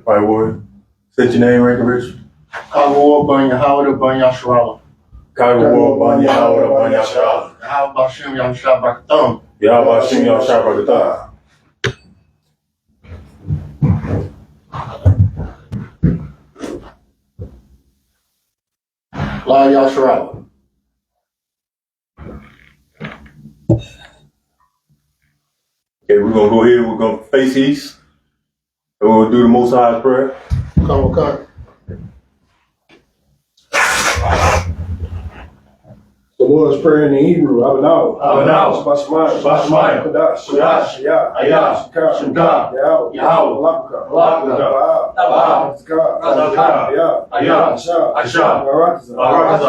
Right, Ward. State your name, rank, and Rich. Kawo Banya Howard Banya Sharala. Kaiwa Ward, Banya Howard, Banya Shah. How about Shem Yam Shabak Thumb? Yahweh Shem Yah Shabbat. La Yasharala. Okay, we're gonna go ahead. We're gonna face east. And we're gonna do the Most High's prayer. Come. The Lord's Prayer in the Hebrew, Abanaw, Bashmai, Kadash, Kadash, Ayah, Shemka, Yahweh, Lapaka, Ayah, Asha, Asha, Barakaza,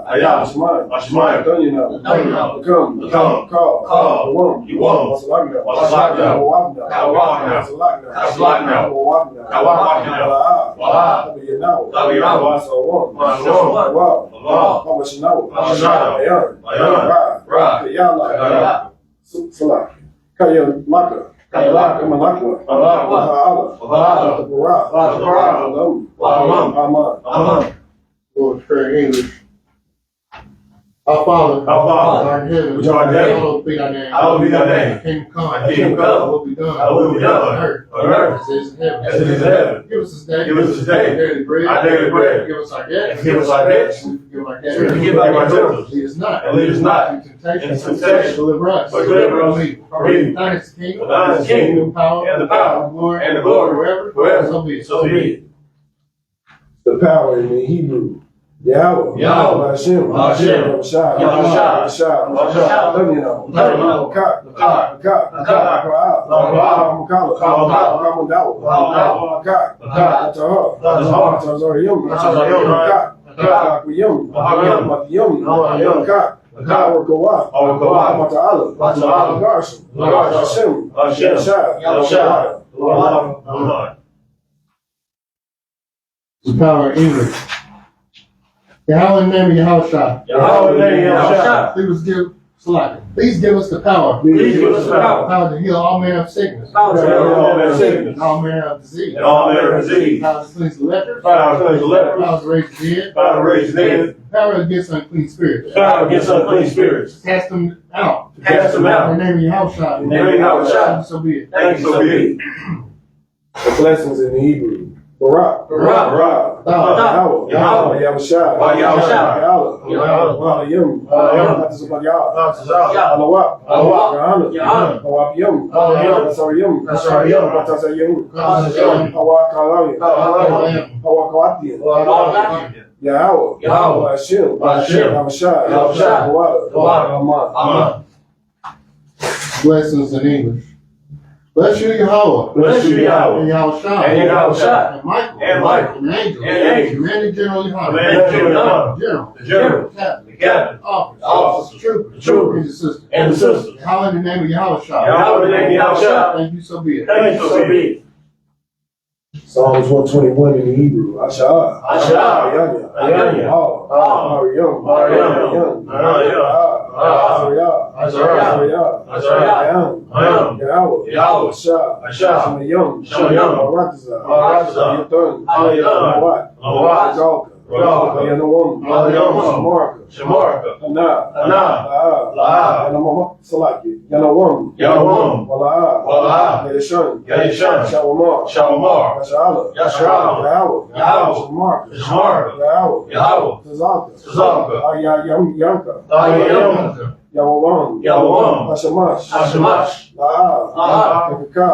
Ayah, Ashmai, Dunyana, Come, Call, You won, Wasalagna, Wasalagna, Kawakna, Kaslagna, Kawakna, Lord's Prayer in English. Our Father, art in heaven, hallowed be thy name. Hallowed be thy name. Kingdom come, Thy kingdom come. thy will be done. Thy will be done. On earth as it is in heaven. As it is in heaven. Give us this day. Give us this day our daily bread. our daily bread. Give us our debts. And forgive us our debts. And we forgive our And debtors. forgive our debtors. Lead us not. And lead us not into temptation. into temptation. Deliver us. But deliver us from evil. from evil. Thine is the kingdom. Thine is the kingdom, and power. and the power, and the glory. forever. So be it. So be it. the power in the Hebrew. Yahweh, Hashem, Hashem, Shah, The power in English. Yahweh in the name of Yahushua. Yahweh in the name of Yahushua. Please give us the power. Please give us the power. Power to heal all manner of sickness. Power to heal all manner of sickness. And all manner of disease. And all manner of disease. Power to cleanse the leper. Power to cleanse the leper. Power to raise the dead. Power to raise the dead. Power against unclean spirits. Power against unclean spirits. Cast them out. Cast them out. In the name of Yahushua. In the name of Yahushua. So be it. Thank you, so be it. The blessings in the Hebrew. Barak, Yahweh, Yahweh, Yahushua, Yahushua, Yahweh, Yom, Alawak, Yahana, Awak Yom, Nasar Yom, Matasa Yom, Awak Kalami, Awak Kawatian, Yahweh, Hashem, Yahushua, Aman. Blessings in English. Bless you, Yahweh. Bless you, Yahweh. And Yahushua. And Yahushua. And Michael. And Michael. And Angel. And Angel. Commanding General Yohana. Commanding General General. The General. Captain. The Captain. Officers. The troopers. And the sisters. And the sisters. Yahweh in the name of Yahushua. Yahweh in the name of Yahushua. Thank you, so be it. Thank you, so be it. Psalms 121 in the Hebrew. Asha, Ayanya, Mariam, Yahweh, Asha, Yom, Shamarka, Ana, Salaki, Yanawam, Wala'a, Yadishan, Yadishan, Shawamar, Shawamar, Yashala, Yahweh, Shamarka, Shamarka, Yahweh, Tazaka, Yanka, Yanka, Yawam, Hashamash, La'a, Kaka,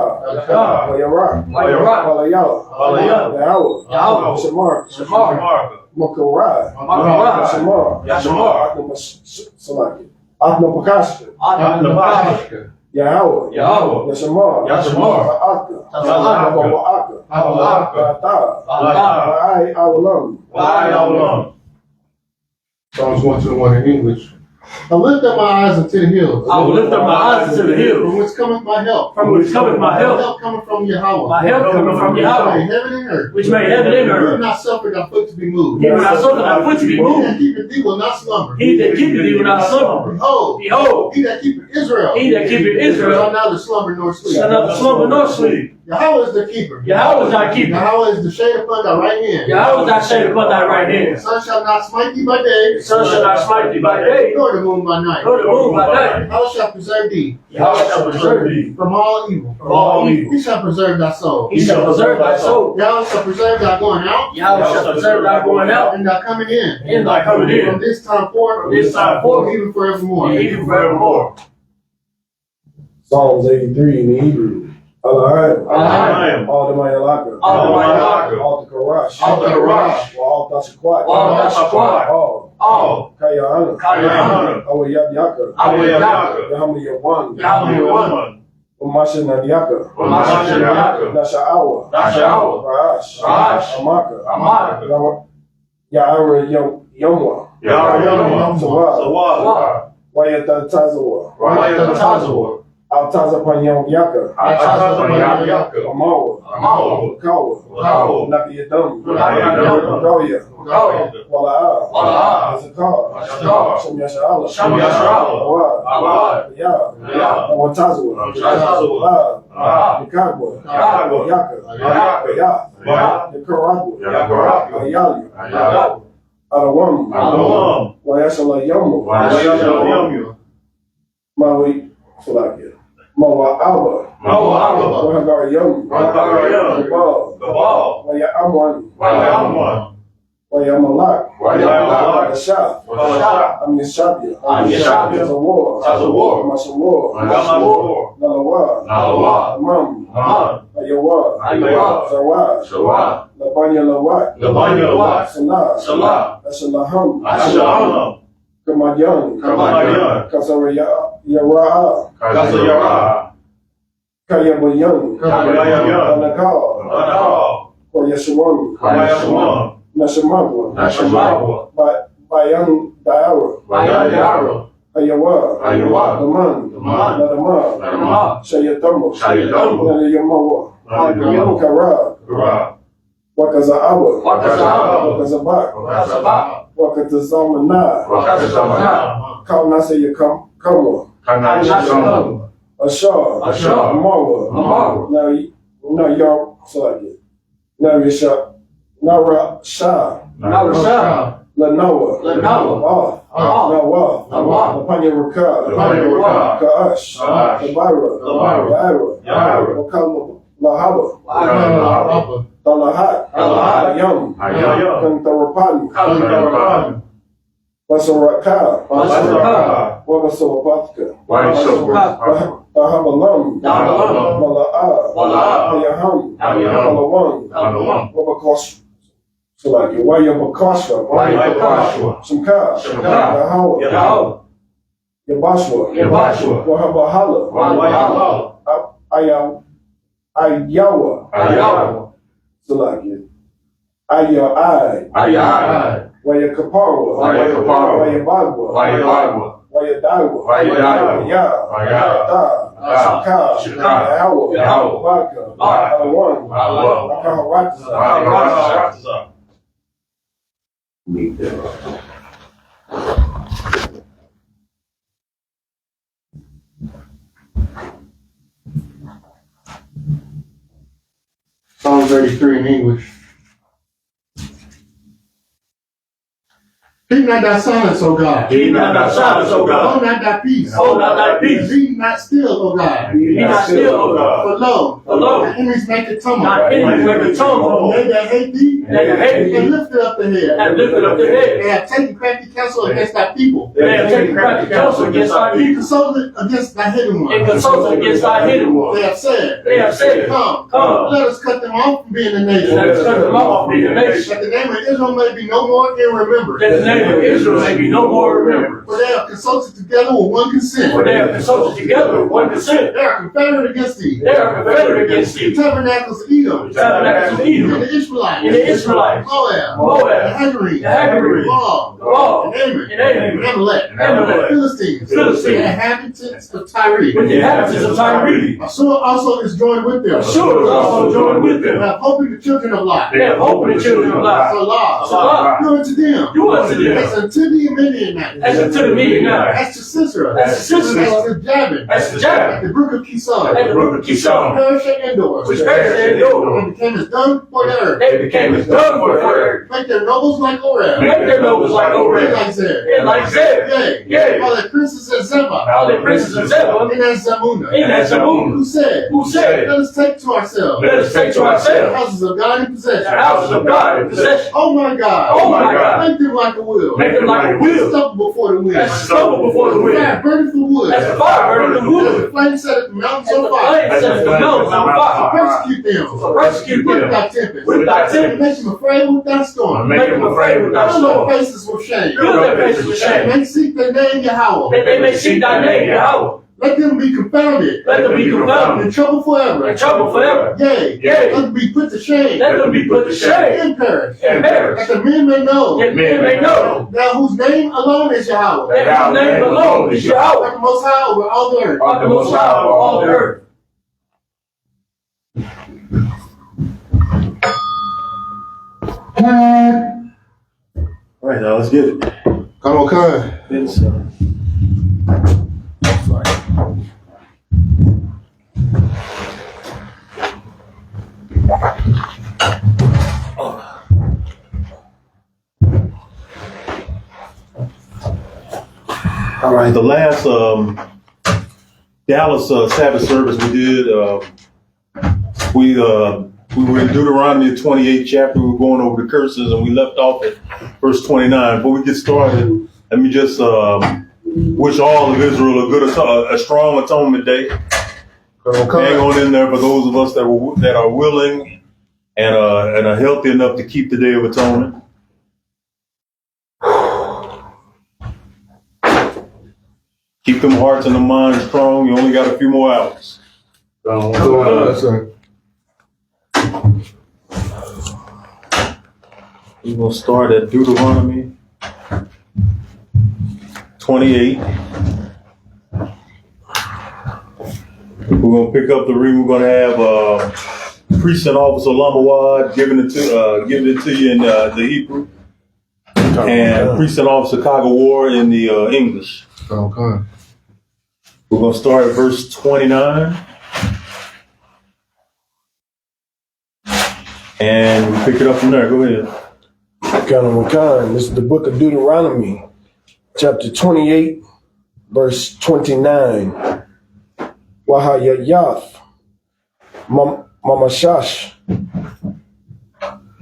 Wayarak, Walayala, Yahweh, Shamarka, Makarai, Yashamar, Salaki, Akna Pakashka, Yahweh, Yashamar, Psalms 121 in English. I lift up my eyes unto the hills. I will lift up my eyes unto the hills. From whence cometh my help? From which cometh my My help? help coming from Yahweh. My help cometh from Which Yahweh, made heaven and earth. which made heaven and He will earth. not suffer thy foot to be moved. He will not suffer thy foot to be He moved. that keepeth thee will not slumber. He that keepeth thee will not slumber. Behold, Behold, he that keepeth Israel. he that keepeth Israel shall neither slumber nor sleep. shall not slumber nor sleep. Yahweh is the keeper. Yahweh is thy keeper. Yahweh is the shade upon thy right hand. Yahweh is thy shade upon thy right The hand. sun shall not smite thee by day, The sun shall not smite thee by day, nor the moon by night. nor the moon by night. Yahweh shall preserve thee Yahweh shall preserve thee from all evil. from all evil. He shall preserve thy soul. He shall preserve thy soul. Yahweh shall preserve thy going out Yahweh shall preserve thy going out and thy coming in. and thy coming From in. this time forth, From this time forth, even forevermore. and even forevermore. Psalms 83 in the Hebrew. Alahayim. Alahayim. All the Mayalaka. All the Mayalaka. All the Karash. All the Karash. All the Shakwat. All the Shakwat. All. Kayahana. Kayahana. Awa Yabyaka. Awa Yabyaka. Yahama Yawan. Yahweh one. Umasha Nadiaka. Umasha Nadiaka. Nasha Awa. Nasha Awa. Rash. Rash. Amaka. Amaka. Yahara Yomwa. Yahweh Sawad. Wayatatazawa. Wayatatazawa. Altazapan Yaka. Yaka. Amawa. Amawa. Kawa. Kawa. Nabiyadam. Nabiyadam. Gawya. Gawya. Wala'a. Wala'a. Azakar. Azakar. Shem Yasha'ala. Shem Yasha'ala. Awad. Awad. Ya. Ya. Awatazawa. Awatazawa. Nikagwa. Nikagwa. Yaka. Yaka. Ya. Ya. Nicaragua. Nicaragua. Ayali. Ayali. Alawam. Alawam. Wayashala Yamu. Wayashala Yamu. Mawi. Salakia. Mawa Awa. Mawa Awa. Wahagar Yamu. Wahagar Yamu. Gabal. Gabal. Waya Amwan. Wayamwan. Waya Malak. Wayamwan. Shah. Shah. Amishabia. Amishabia. Tazawar. Tazawar. Masawar. Masawar. Nalawa. Nalawa. Mam. Mam. Ayawa. Ayawa. Zawad. Zawad. Labanya Lawat. Labanya Lawat. Salah. Salah. Asalaham. Ashalam. Kamadyan. Kamadyan. Kasaraya Yara'a. Kasayara. Kayabayan. Kayabayan. Anakal. Anakal. Koyashawan. Koyashawan. Nashamagwa. Nashamagwa. Bayan Daara. Bayan Daara. Ayawa. Ayawa. Daman. Daman. Nadama. Nadama. Shayatamo. Shayatamo. Naliyamawa. Naliyamawa. Kara. Kara. Wakazaawa. Wakazaawa. Wakazabak. Wakazabak. Wakatazamana. Wakazamana. Kaunasaya Kamwa. Kanasham. Ashar. Ashar. Marwa. Marwa. Now y'all select. Now Yasha. Nara Shah. Narasha. Lanoa. Lanoa. Nawa. Nawa. Lapanya Raka. Lapanya Raka. Kaash. Kaash. Labira. Labira. Yaira. Wakala Lahaba. Lahaba. Talahat. Talahat. Ayam. Ayam. Kantarapan. Kantarapan. Basaraka. Basaraka. Wabasawapatka. Wabasawapatka. Dahabalam. Dahabalam. Mala'a. Mala'a. Ayaham. Ayaham. Kalawan. Kalawan. Wabakos. Selagi. Wayabakaswa. Wayabakaswa. Samka. Samka. Yahawa. Yahawa. Yabashwa. Yabashwa. Wahabahala. Wahabahala. Ayawa. Ayawa. Selagi. Ayai. Ayai. Wayakaparwa. Wayakaparwa. Wayabagwa. Wayabagwa. Wayadagwa. Wayadagwa. Waya. Shaka. Yahawa. Yahawa. Baka. Baka. Alawan. Alawan. Akaharatza. Akaharatza. Psalm 33 in English. Keep not thy silence, O God. Keep not thy silence, O God. Hold not thy peace. Hold not thy peace. Be not still, O God. Be not still, O God. For lo, For lo, thy enemies make a tumult. thy enemies make a tumult. They that hate thee, They that hate thee, and lifted up the head. have lifted up their They head. have taken crafty counsel against thy people. They have taken crafty counsel against thy They people, consulted against thy hidden and ones. consulted against thy hidden They one. have said, They have said, Come, Come, let us cut them off from being a nation. let us cut them off from being a nation, That the name of Israel may be no more in remembrance. that the name of Israel may be no more remembered. For they are consulted together with one consent. For they are consulted together with one consent. They are confederate against thee. They are confederate against The thee. tabernacles of Edom. The tabernacles of Edom. And the Ishmaelites. And the Israelites. Moab. Moab. The Hagarenes. The Hagarenes. Moab. Moab. And Ammon. And Ammon. And Amalek. Amalek. Philistines. Philistines. The inhabitants of Tyre. With the inhabitants of Tyre. Ashur also is joined with them. Ashur is also joined with They them. have hope in the children of Lot. They have hope in the children of Lot. Salah. Salah. Do unto them. Do unto them. As unto the Midianites. As unto the Midianites. As to Sisera. As to Sisera. As to Jabin. As to Jabin. At the brook of Kishon. At the brook of Kishon. Perish and Endor. Which perished and endured. And became as dung for the earth. They became as dung for the earth. Make their nobles like Oreb. Make their nobles like And Oreb. like Zeb. And like Zeb. Yea. Yea. All their princes at Zebah. All the princes of Zebah. And at Zamunah. And at Zamunah. Who said? Who said? Let us take to ourselves Let us take to the ourselves houses of God in the possession. houses of God in possession. Oh my God. Oh my God. Make them like a wheel. Make them like a wheel. Stubble before the wind. As the stubble before the wind. Fire burning the wood. As the fire burning the As wood. the flame set the mountains As on the fire. flame set the mountains on fire. Persecute them. Persecute With them. thy tempest. With thy tempest. Make them afraid with thy storm. Make them afraid with thy Fill their storm. faces with shame. Fill their faces with shame. May seek their name Yahweh. That they may seek thy name, Yahweh. Let them be confounded. Let them be confounded. In trouble forever. In trouble forever. Yea. Yea. Let them be put to shame. Let them be put to shame. And perish. And perish. That the men may know. That men may know That whose name alone is Yahweh. that his name alone is Yahweh. Like the Most High over all the earth. Of the Most High over all the earth. All right, now let's get it. Come on, come. It's, all right, the last Dallas Sabbath service we did, we were in Deuteronomy 28th chapter. We were going over the curses, and we left off at verse 29. Before we get started, let me just wish all of Israel a strong atonement day. Hang on in there for those of us that are willing and are healthy enough to keep the Day of Atonement. Keep them hearts and the minds strong. You only got a few more hours. Sir. We're going to start at Deuteronomy 28. We're going to pick up the reading. We're going to have Priest and Officer Lamawad giving it to you in the Hebrew, and Priest and Officer Kagawar in the English. Okay. We're going to start at verse 29. And we pick it up from there. Go ahead. This is the book of Deuteronomy, chapter 28, verse 29. Wahayayath, Mamashash,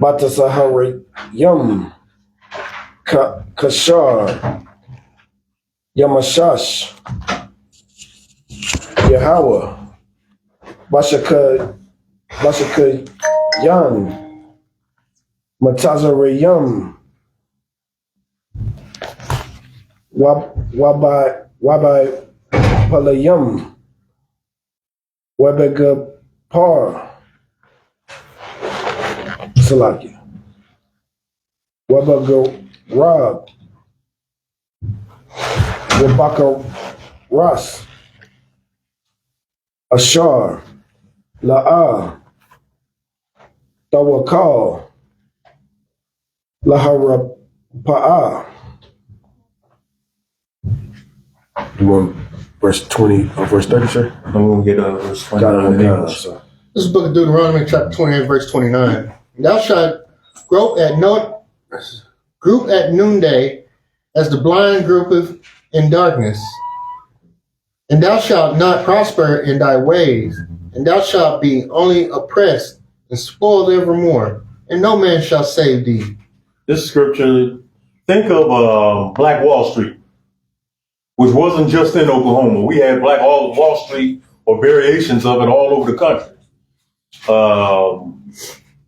Batasahara Kashar, Yamashash, Yahweh, Bashaka Yan, Matazarayam, Wabai Palayam, Webegapar, Salakia, Webegarab, Wabaka Ras, Ashar, La'ah, Tawakal, Laharapa'ah. You want verse 20 or verse 30, sir? I'm going to get verse 29 in English. Sir. This is the book of Deuteronomy, chapter 28, verse 29. Thou shalt group at noonday as the blind groupeth in darkness. And thou shalt not prosper in thy ways, and thou shalt be only oppressed and spoiled evermore, and no man shall save thee. This scripture, think of Black Wall Street, which wasn't just in Oklahoma. We had Black Wall Street or variations of it all over the country.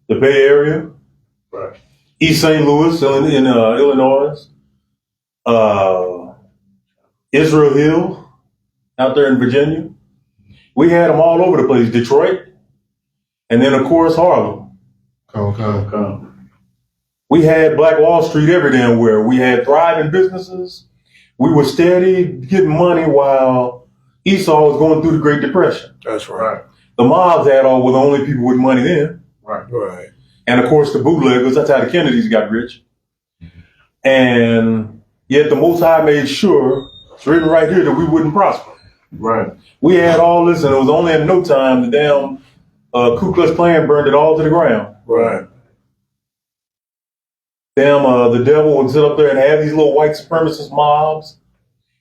The Bay Area, Right. East St. Louis in Illinois, Israel Hill out there in Virginia. We had them all over the place. Detroit, and then of course Harlem. Okay. We had Black Wall Street every damn where. We had thriving businesses. We were steady getting money while Esau was going through the Great Depression. That's right. The mobs were the only people with money then. Right. And of course the bootleggers, that's how the Kennedys got rich. And yet the Most High made sure, it's written right here, that we wouldn't prosper. Right. We had all this, and it was only in no time the damn Ku Klux Klan burned it all to the ground. Right. The devil would sit up there and have these little white supremacist mobs,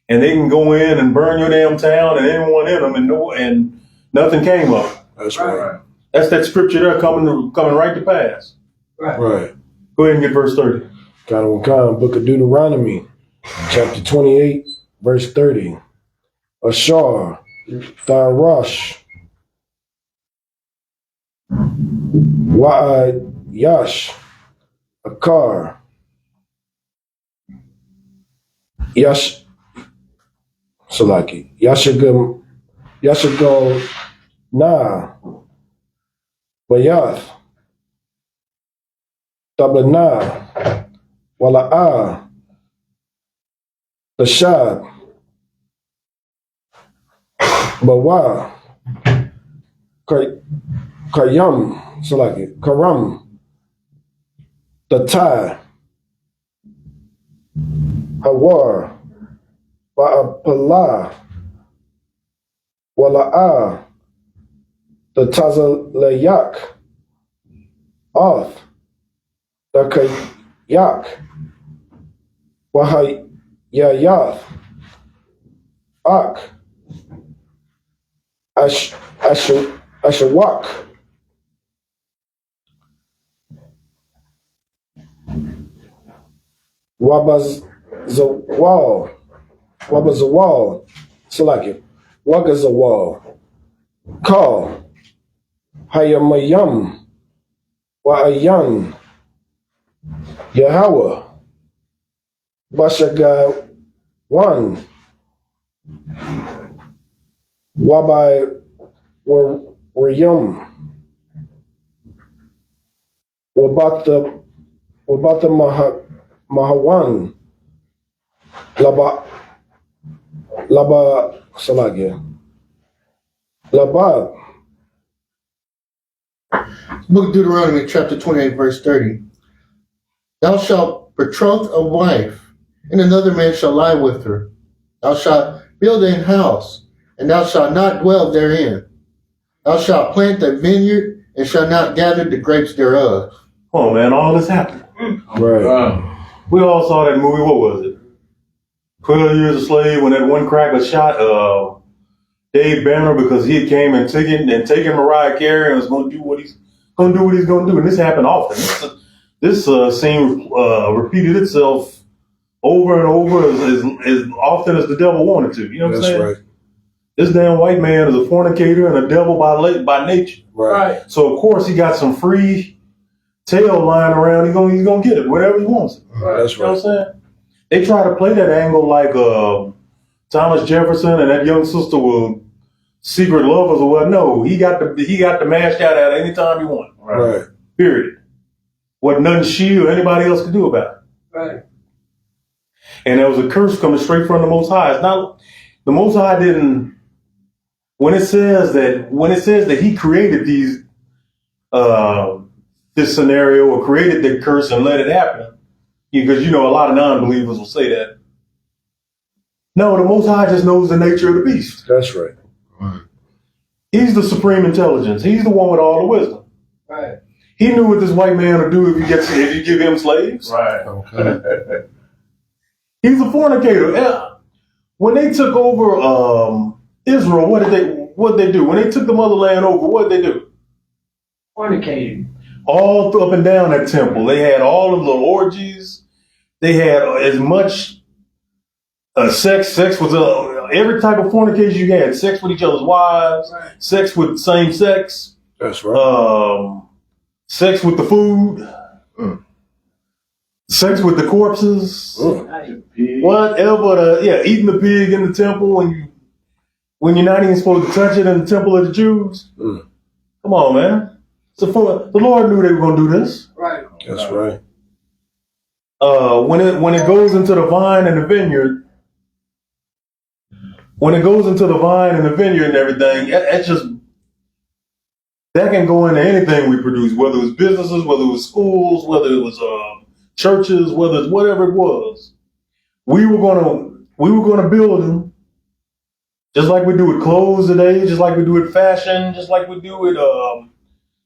and they can go in and burn your damn town and anyone in them, and nothing came up. That's right. That's that scripture there coming right to pass. Right. Go ahead and get verse 30. Book of Deuteronomy, chapter 28, verse 30. Ashar, Tharash, Yash, Akar, Yashagam, Na, Bayath, Tabana, Wala'a, Tashad, Bawa, Karam, Tatai, Hawar, Ba'apala, Wala'a, Tazalayak, Oth, Dakayak, Wahayayath, Ak, Ashawak, Wabazawal, Wagazawal, Call, Hayamayam, Wa'ayan, Yahweh, Bashagawan, Wabai Waryum, Wabata Mahawan, Labab, Book of Deuteronomy, chapter 28, verse 30. Thou shalt betroth a wife, and another man shall lie with her. Thou shalt build an house, and thou shalt not dwell therein. Thou shalt plant a vineyard, and shalt not gather the grapes thereof. Oh man, all this happened. Right. We all saw that movie. What was it? 12 Years a Slave, when that one cracker shot Dave Banner because he came and taken Mariah Carey and was going to do what he's going to do. And this happened often. This scene repeated itself over and over as often as the devil wanted to. You know what I'm saying? That's right. This damn white man is a fornicator and a devil by nature. Right. So of course he got some free tail lying around. He's gonna get it wherever he wants it. That's You know what I'm saying? They try to play that angle like Thomas Jefferson and that young sister were secret lovers or what. No, he got the mash out at any time he wanted. Right. Period. What nothing she or anybody else could do about it. Right. And there was a curse coming straight from the Most High. It's not the Most High didn't. When it says that He created these this scenario or created the curse and let it happen, because a lot of non-believers will say that. No, the Most High just knows the nature of the beast. That's right. He's the supreme intelligence. He's the one with all the wisdom. Right. He knew what this white man would do if you give him slaves. Right. Okay. He's a fornicator. When they took over Israel, what did they do? When they took the motherland over, what did they do? Fornicating. All up and down that temple. They had all of the orgies. They had as much sex with every type of fornication you had. Sex with each other's wives. Right. Sex with same sex. That's right. Sex with the food. Sex with the corpses. Hey, Whatever. Eating the pig in the temple when you're not even supposed to touch it in the temple of the Jews. Come on, man. So the Lord knew they were going to do this. right. That's right. When it goes into the vine and the vineyard, and everything, it's just that can go into anything we produce, whether it was businesses, whether it was schools, whether it was churches, whether it's whatever it was. We were gonna build them, just like we do with clothes today, just like we do with fashion, just like we do with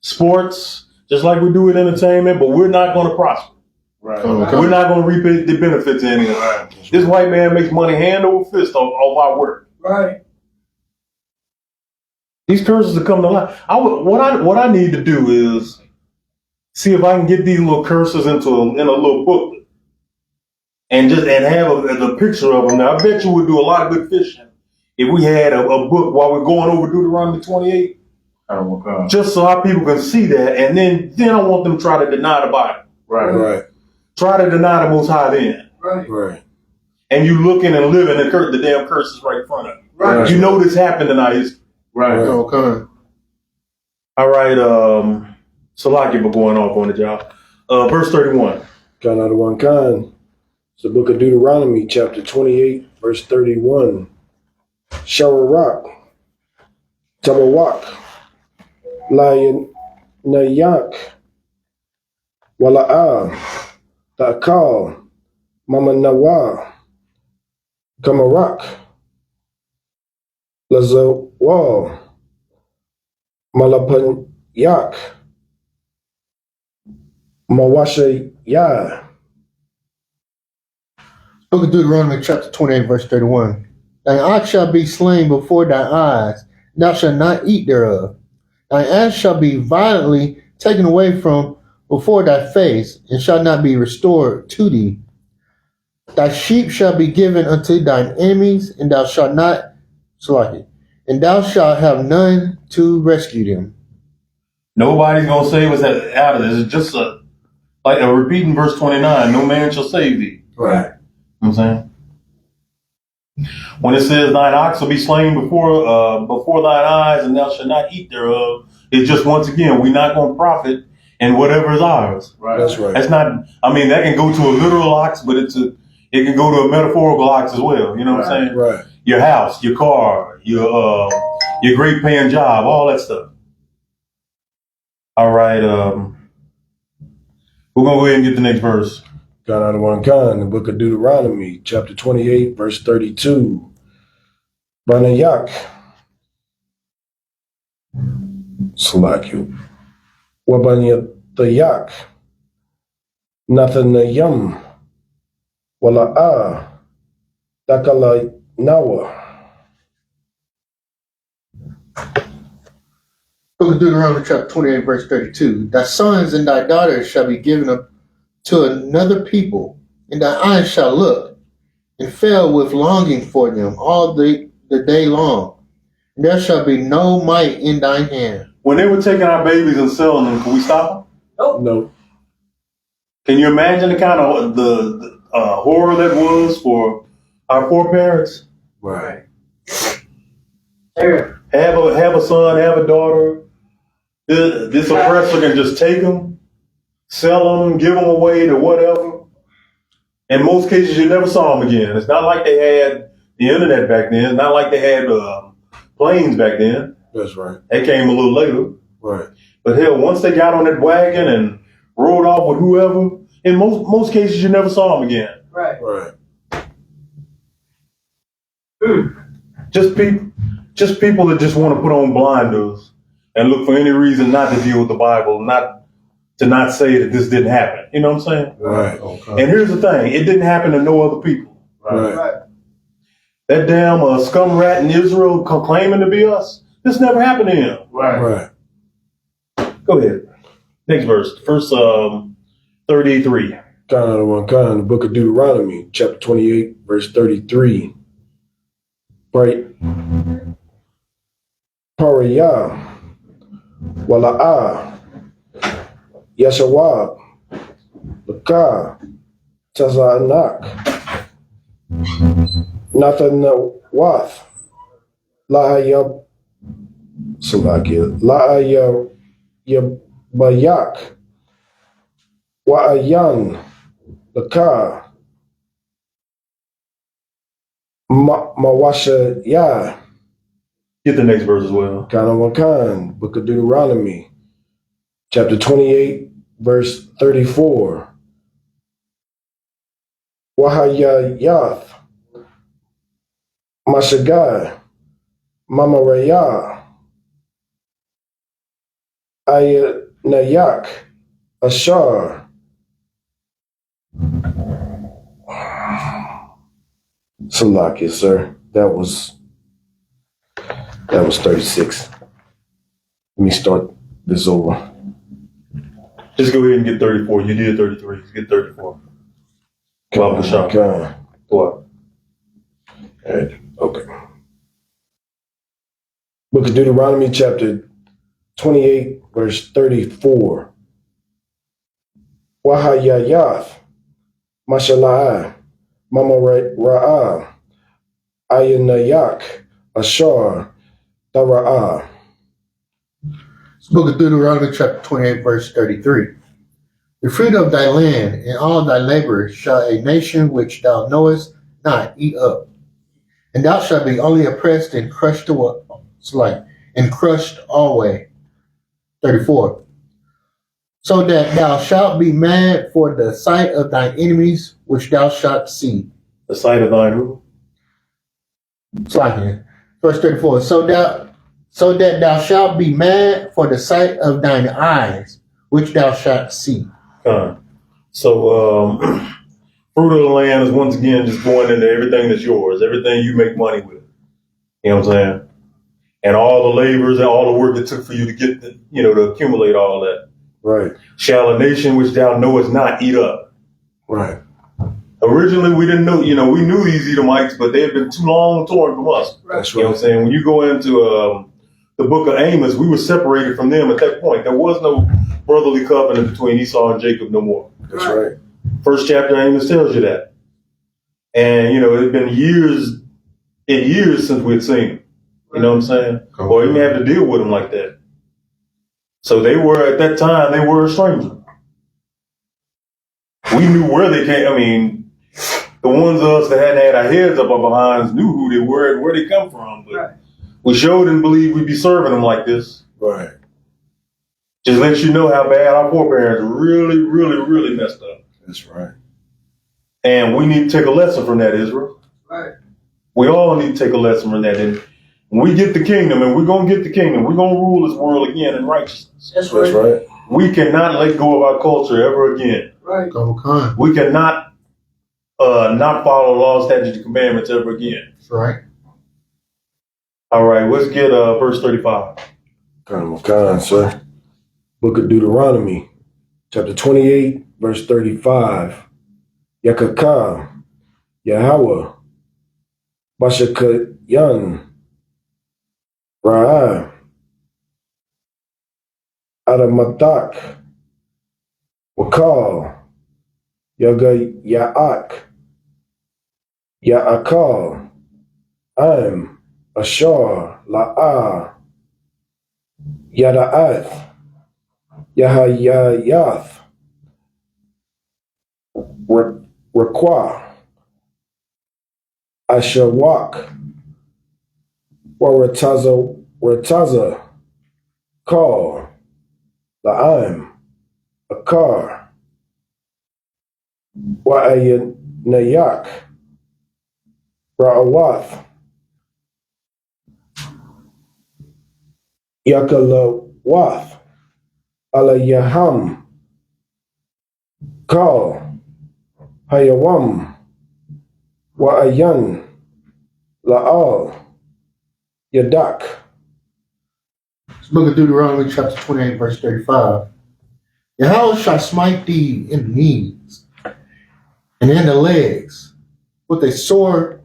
sports, just like we do with entertainment. But we're not going to prosper. Right. We're not going to reap the benefits of any of that. This white man makes money hand over fist off our work. Right. These curses are coming to life. What I need to do is see if I can get these little curses in a little booklet and have a picture of them. Now, I bet you would do a lot of good fishing if we had a book while we're going over Deuteronomy 28, just so our people can see that, and then I want them to try to deny the Bible. Right. Try to deny the Most High then. Right. And you looking and living the damn curses right in front of you. Right. You know this happened in our history. Right. Okay. All right, Salaki for going off on the job. Verse 31. Kind out of one kind. It's the book of Deuteronomy, chapter 28, verse 31. Shawarak, Tabawak, Lion Nayak, Wala'ah, Takal, Mama Nawa, Kamarak, Lazawal, Malapanyak, Mawasha Ya. Book of Deuteronomy, chapter 28, verse 31. Thine ox shall be slain before thy eyes, thou shalt not eat thereof. Thine ass shall be violently taken away from before thy face, and shall not be restored to thee. Thy sheep shall be given unto thine enemies, and thou shalt not slaughter it, and thou shalt have none to rescue them. Nobody's going to save us out of this. It's just like a repeating verse 29. No man shall save thee. Right. You know what I'm saying? When it says thine ox will be slain before thine eyes, and thou shalt not eat thereof, it's just, once again, we're not going to profit in whatever is ours. Right. That's right. That's not, I mean, that can go to a literal ox, but it can go to a metaphorical ox as well. You know what I'm saying? Right. Your house, your car, your great paying job, all that stuff. All right, we're going to go ahead and get the next verse. Kind out of one kind, the book of Deuteronomy, chapter 28, verse 32. Banayak, Salaku, Wabanyatayak, Nathanayam, Wala'ah, Dakala Nawa. Book of Deuteronomy, chapter 28, verse 32. Thy sons and thy daughters shall be given up to another people, and thy eyes shall look, and fail with longing for them all the day long. And there shall be no might in thine hand. When they were taking our babies and selling them, can we stop them? No. Can you imagine the kind of the horror that was for our foreparents? Right. Terrible. Have a son, have a daughter. This oppressor can just take them, sell them, give them away to whatever. In most cases, you never saw them again. It's not like they had the internet back then. It's not like they had planes back then. That's right. They came a little later. Right. But hell, once they got on that wagon and rode off with whoever, in most cases, you never saw them again. Right. Right. Just people that just want to put on blinders and look for any reason not to deal with the Bible, not say that this didn't happen. You know what I'm saying? Right. Okay. And here's the thing: it didn't happen to no other people. Right. Right. That damn scum rat in Israel claiming to be us. This never happened to him. Right. Go ahead. Next verse, verse 33. Kind out of one kind, the book of Deuteronomy, chapter 28, verse 33. Right. Pariyah, Wala'ah, Yashawab, Lakah, Tazanak, Nathanawath, Laaya Salakia, Laaya Yabayak, Wa'ayan, Lakar, Mawasha Ya, Get the next verse as well. Kanawakan, Book of Deuteronomy, chapter 28, verse 34. Wahayayath, Mashagai, Mamaraya, Ayanayak, Ashar, Salakia, sir. That was 36. Let me start this over. Just go ahead and get 34. You did 33. Just get 34. Baba Shah. Okay. What? Okay. Book of Deuteronomy, chapter 28, verse 34. Wahayayath, Mashallah, Mama Ra'ah, Ayanayak, Ashar, Dara'ah. Book of Deuteronomy, chapter 28, verse 33. The fruit of thy land and all thy labor shall a nation which thou knowest not eat up. And thou shalt be only oppressed and crushed always. 34. So that thou shalt be mad for the sight of thine enemies which thou shalt see. The sight of thine who? Slacking. Verse 34. So that thou shalt be mad for the sight of thine eyes which thou shalt see. So, fruit of the land is once again just going into everything that's yours, everything you make money with. You know what I'm saying? And all the labors and all the work it took for you to get to accumulate all that. Right. Shall a nation which thou knowest not eat up. Right. Originally, we didn't know, we knew these Edomites, but they had been too long torn from us. That's You know what I'm saying? When you go into the book of Amos, we were separated from them at that point. There was no brotherly covenant between Esau and Jacob no more. That's right. First chapter of Amos tells you that. And, it had been years since we had seen them. You know what I'm saying? Or even have to deal with them like that. So they were, at that time, they were a stranger. We knew where they came. I mean, the ones of us that hadn't had our heads up our behinds knew who they were and where they come from. But we sure didn't believe we'd be serving them like this. Right. Just lets you know how bad our foreparents really, really, really messed up. That's right. And we need to take a lesson from that, Israel. Right. We all need to take a lesson from that. And when we get the kingdom, and we're going to get the kingdom, we're going to rule this world again in righteousness. That's That's right. right. We cannot let go of our culture ever again. Right. We cannot not follow laws, statutes, and commandments ever again. That's right. All right, let's get verse 35. Khan, sir. Book of Deuteronomy, chapter 28, verse 35. Yakakam, Yahweh, Bashakayan, Ra'ah, Adamatak, Wakal, Yaga Ya'ak, Ya'akal, Am, Ashar, La'ah, Yada'ath, Yahayayath, Rakwa, Ashawak, Warataza, Kal, La'am, Akar, Wa'ayanayak, Ra'awath, Yakalawath, Alayaham, Kal, Hayawam, Wa'ayan, La'al, Yadak. Book of Deuteronomy, chapter 28, verse 35. Yahweh shall smite thee in the knees and in the legs with a sore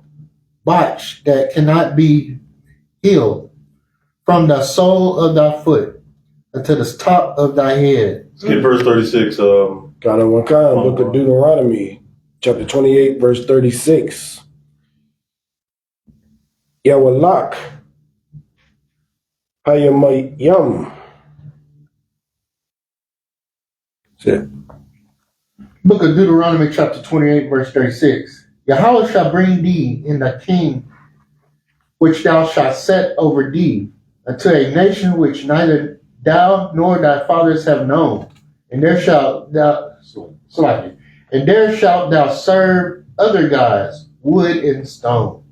botch that cannot be healed from the sole of thy foot unto the top of thy head. Let's get verse 36. Book of Deuteronomy, chapter 28, verse 36. Yawalak Hayamayam. That's it. Book of Deuteronomy, chapter 28, verse 36. Yahweh shall bring thee in the king which thou shalt set over thee, unto a nation which neither thou nor thy fathers have known, and there shalt thou serve other gods, wood and stone.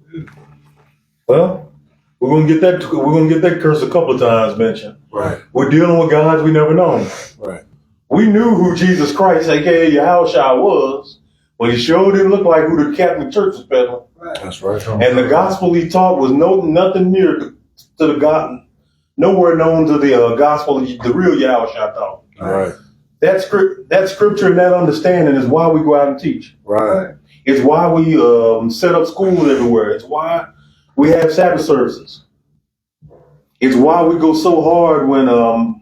Well, we're gonna get that curse a couple of times mentioned. Right. We're dealing with gods we never known. Right. We knew who Jesus Christ, aka Yahushua, was, but he sure didn't look like who the Catholic Church was peddling. That's right. And the gospel he taught was nothing near to the God, nowhere known to the gospel the real Yahushua taught. Right. That scripture and that understanding is why we go out and teach. Right. It's why we set up schools everywhere. It's why we have Sabbath services. It's why we go so hard when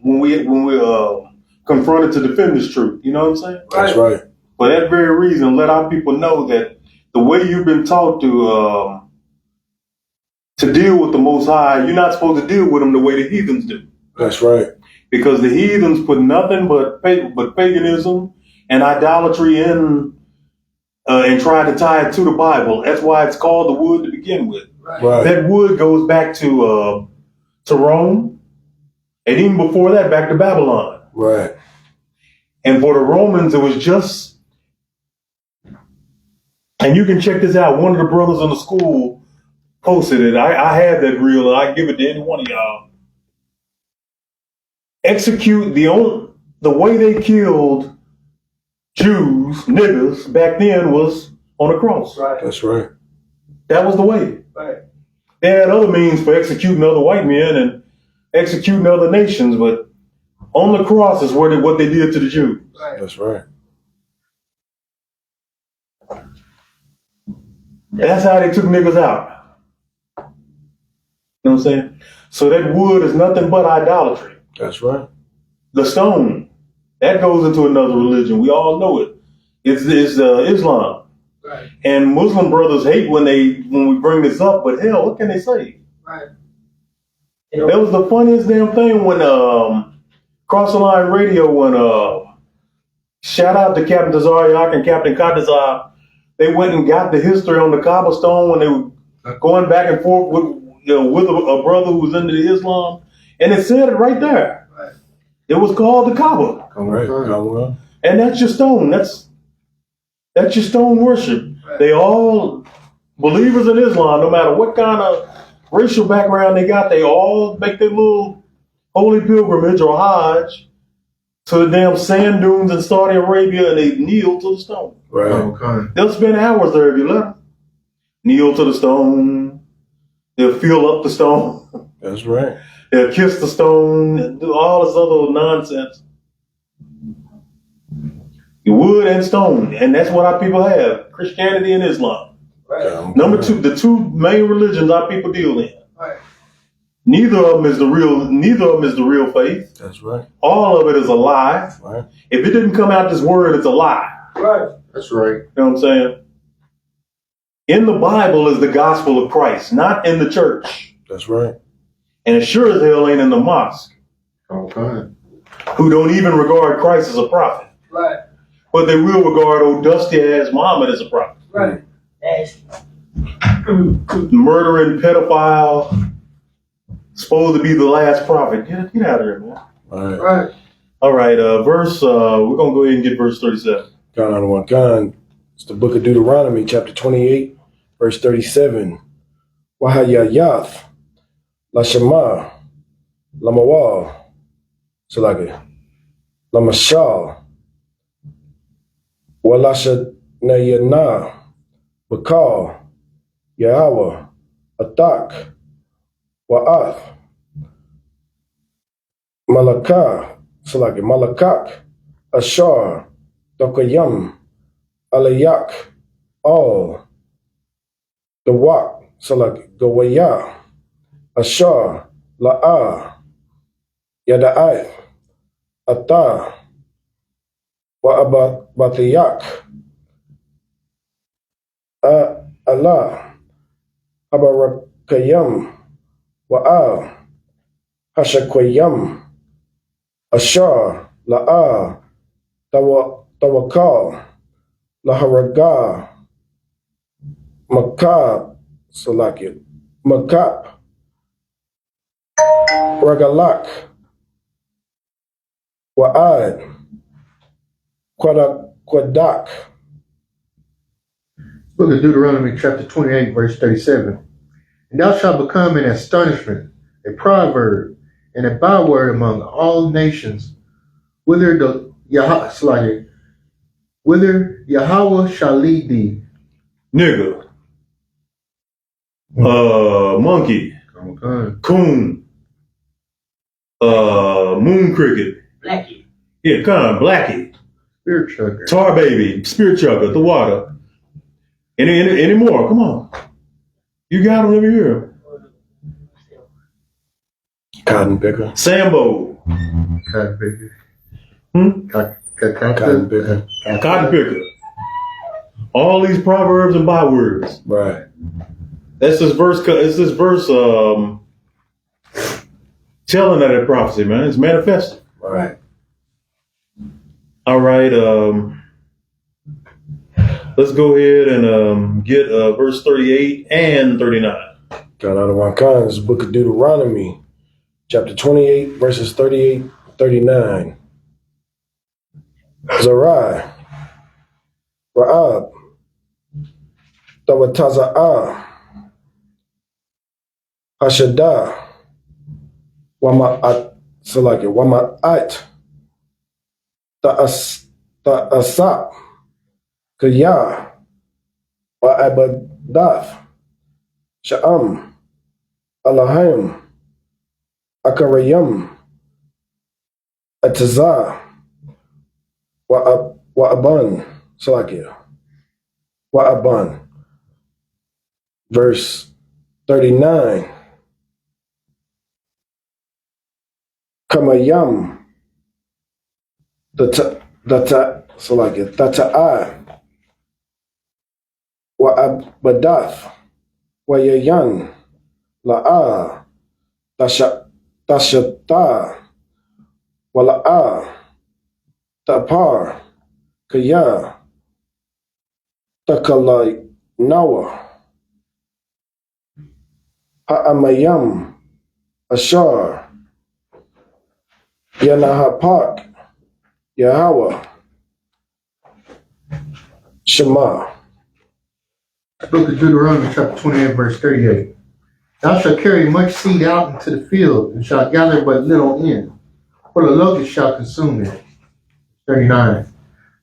we're confronted to defend this truth. You know what I'm saying? That's right. For that very reason, let our people know that the way you've been taught to deal with the Most High, you're not supposed to deal with them the way the heathens do. That's right. Because the heathens put nothing but paganism and idolatry in and try to tie it to the Bible. That's why it's called the wood to begin with. Right. That wood goes back to Rome, and even before that, back to Babylon. Right. And for the Romans, it was just, and you can check this out. One of the brothers in the school posted it. I had that reel, and I give it to any one of y'all. Execute the way they killed Jews, niggas, back then was on a cross. Right. That's right. That was the way. Right. They had other means for executing other white men and executing other nations, but on the cross is what they did to the Jews. Right. That's right. That's how they took niggas out. You know what I'm saying? So that wood is nothing but idolatry. That's right. The stone, that goes into another religion. We all know it. It's Islam. Right. And Muslim brothers hate when we bring this up, but hell, what can they say? Right. That was the funniest damn thing when Cross the Line Radio, when shout out to Captain Tazariak and Captain Katazar, they went and got the history on the cobblestone when they were going back and forth with a brother who was into Islam, and it said it right there. Right. It was called the Kaaba, All right. Come on. and that's your stone. That's your stone worship. Right. They all believers in Islam, no matter what kind of racial background they got, they all make their little holy pilgrimage or Hajj to the damn sand dunes in Saudi Arabia, and they kneel to the stone. Right. Okay. They'll spend hours there if you let them. Kneel to the stone. They'll feel up the stone. That's right. They'll kiss the stone and do all this other nonsense. Wood and stone, and that's what our people have: Christianity and Islam. Right. Number two, the two main religions our people deal in. Right. Neither of them is the real faith. That's right. All of it is a lie. Right. If it didn't come out this word, it's a lie. Right. That's right. You know what I'm saying? In the Bible is the gospel of Christ, not in the church. That's right. And it sure as hell ain't in the mosque, Okay. who don't even regard Christ as a prophet. Right. But they will regard old dusty-ass Muhammad as a prophet. Right. Murdering pedophile, supposed to be the last prophet. Get out of here, man. All right. Right. All right, we're going to go ahead and get verse 37. Gone on one gun. It's the book of Deuteronomy, chapter 28, verse 37. Wahayayath, Lashema, Lamawal, Salaki, Lamashal, Walashanayana, Bakal, Yahweh, Atak, Wa'ath, Malakah, Salaki, Malakak, Ashar, Dokayam, Alayak, All, Gawak, Salaki, Gawaya, Ashar, La'ah, Yada'ai, Atah, Wa'abatiyak, Allah, Habarakayam, Wa'a, Hashakwayam, Ashar, La'a, Tawakal, Laharaga, Makab, Salakit, Makab, Ragalak, Wa'ad, Quadak. Book of Deuteronomy, chapter 28, verse 37. And thou shalt become an astonishment, a proverb, and a byword among all nations, whither Yahweh shall lead thee. Nigga. Monkey. Okay. Coon. Moon cricket. Blackie. Yeah, kind of blackie. Spirit chugger. Tar baby. Spirit chugger. The water. Any more? Come on. You got them over here. Cotton picker. Sambo. Cotton picker. Cotton picker. Cotton picker. All these proverbs and bywords. Right. That's this verse. It's this verse telling that prophecy, man. It's manifested. Right. All right. Let's go ahead and get verse 38 and 39. Got out of one kind. This is the book of Deuteronomy, chapter 28, verses 38, 39. Zarai, Ra'ab, Tawataza'ah, Hashadah, Wama'at, Wama'at, Ta'asap, Kaya, Wa'abadath, Sha'am, Alahim, Akarayam, Atazah, Wa'aban, Salakia, Wa'aban. Verse 39. Kamayam, Salakia, Tata'a, Wa'abadath, Wayayan, La'a, Tashata, Wala'a, Tapar, Kaya, Takalai, Nawa, Ha'amayam, Ashar, Yanahapak, Yahweh, Shema. Book of Deuteronomy, chapter 28, verse 38. Thou shalt carry much seed out into the field, and shalt gather but little in, for the locust shall consume it. 39.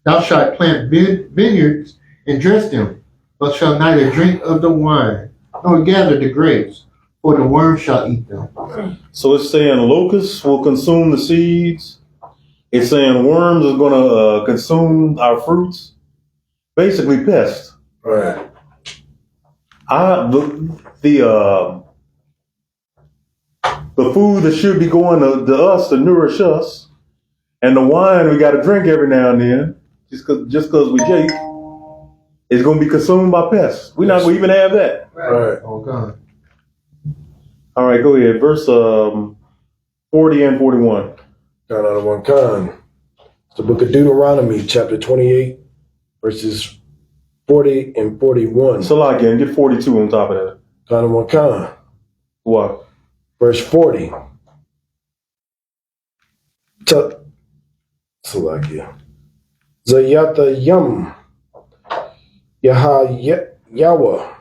Thou shalt plant vineyards and dress them, but shalt neither drink of the wine, nor gather the grapes, for the worm shall eat them. So it's saying locusts will consume the seeds. It's saying worms are going to consume our fruits. Basically, pests. Right. The food that should be going to us to nourish us, and the wine we got to drink every now and then, just cause we Jake, is going to be consumed by pests. We're not going to even have that. Right. Oh, God. All right, go ahead. Verse 40 and 41. Got out of one kind. It's the book of Deuteronomy, chapter 28, verses 40 and 41. So again, get 42 on top of that. Got out of one kind. What? Verse 40. Salakia. Zayata Yam. Yawa.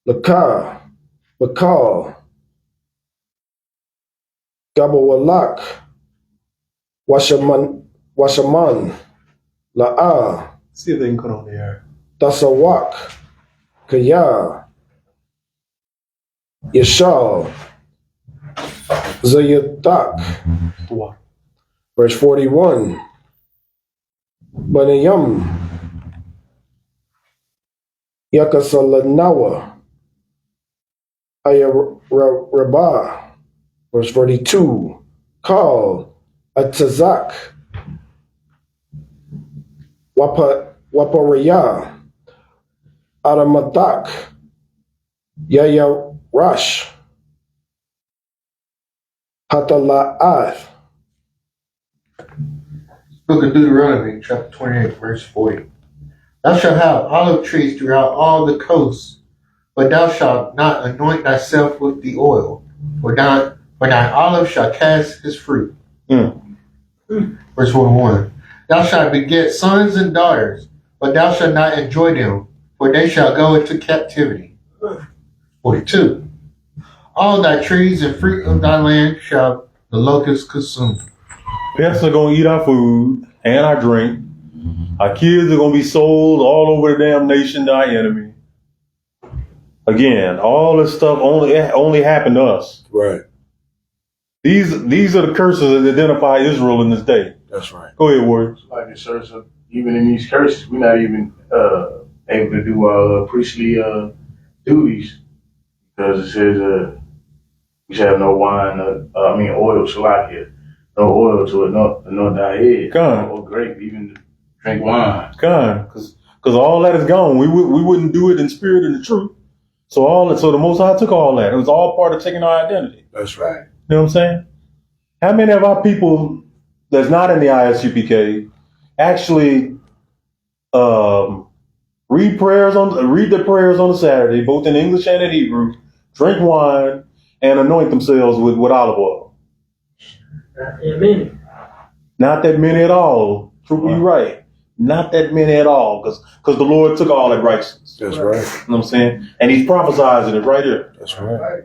Lakar. Bakal. Gabawalak. Washaman. La'a. See if they can cut on the air. Tasawak. Kaya. Yashal. Zayadak. What? Verse 41. Banayam. Yakasalanawa. Ayarabah. Verse 42. Call. Atazak. Waparaya. Adamatak, Yaya Rash, Hatala'ath. Book of Deuteronomy, chapter 28, verse 40. Thou shalt have olive trees throughout all the coasts, but thou shalt not anoint thyself with the oil, for thine olive shall cast his fruit. Verse 41. Thou shalt beget sons and daughters, but thou shalt not enjoy them, for they shall go into captivity. 42. All thy trees and fruit of thy land shall the locusts consume. Pests are going to eat our food and our drink. Our kids are going to be sold all over the damn nation to our enemy. Again, all this stuff only happened to us. Right. These are the curses that identify Israel in this day. That's right. Go ahead, Warrior. Like it says, even in these curses, we're not even able to do priestly duties because it says we should have no wine, oil, shalakia, no oil to anoint thy head, or grape, even to drink wine. Because all that is gone. We wouldn't do it in spirit and the truth. So the Most High took all that. It was all part of taking our identity. That's right. You know what I'm saying? How many of our people that's not in the ISUPK actually read their prayers on a Saturday, both in English and in Hebrew, drink wine, and anoint themselves with olive oil? Amen. Not that many at all. True, you're right. Not that many at all, because the Lord took all that righteousness. That's right. You know what I'm saying? And He's prophesizing it right here. That's right.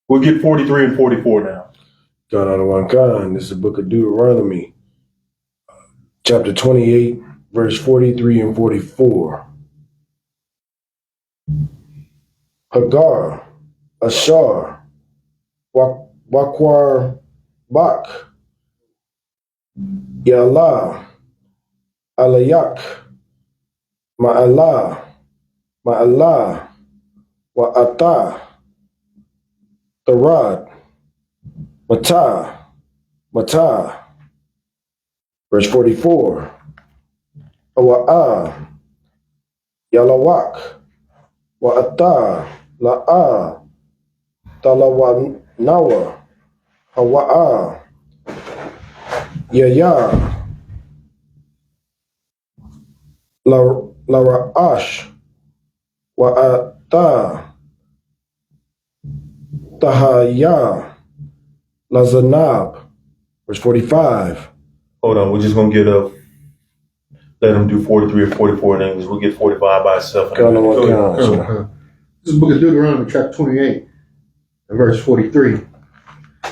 We'll get 43 and 44 now. God out of one kind. This is the book of Deuteronomy, chapter 28, verse 43 and 44. Hagar, Ashar, Wakwar, Bak, Yala, Alayak, Ma'ala, Wa'ata, Tarad, Mata. Verse 44. Awa'ah, Yalawak, Wa'ata, La'a, Talawanawa, Hawa'ah, Yaya, Lara'ash, Wa'ata, Tahaya, Lazanab. Verse 45. Hold on, we're just going to let them do 43 or 44 in English. We'll get 45 by itself. This is the book of Deuteronomy, chapter 28, and verse 43.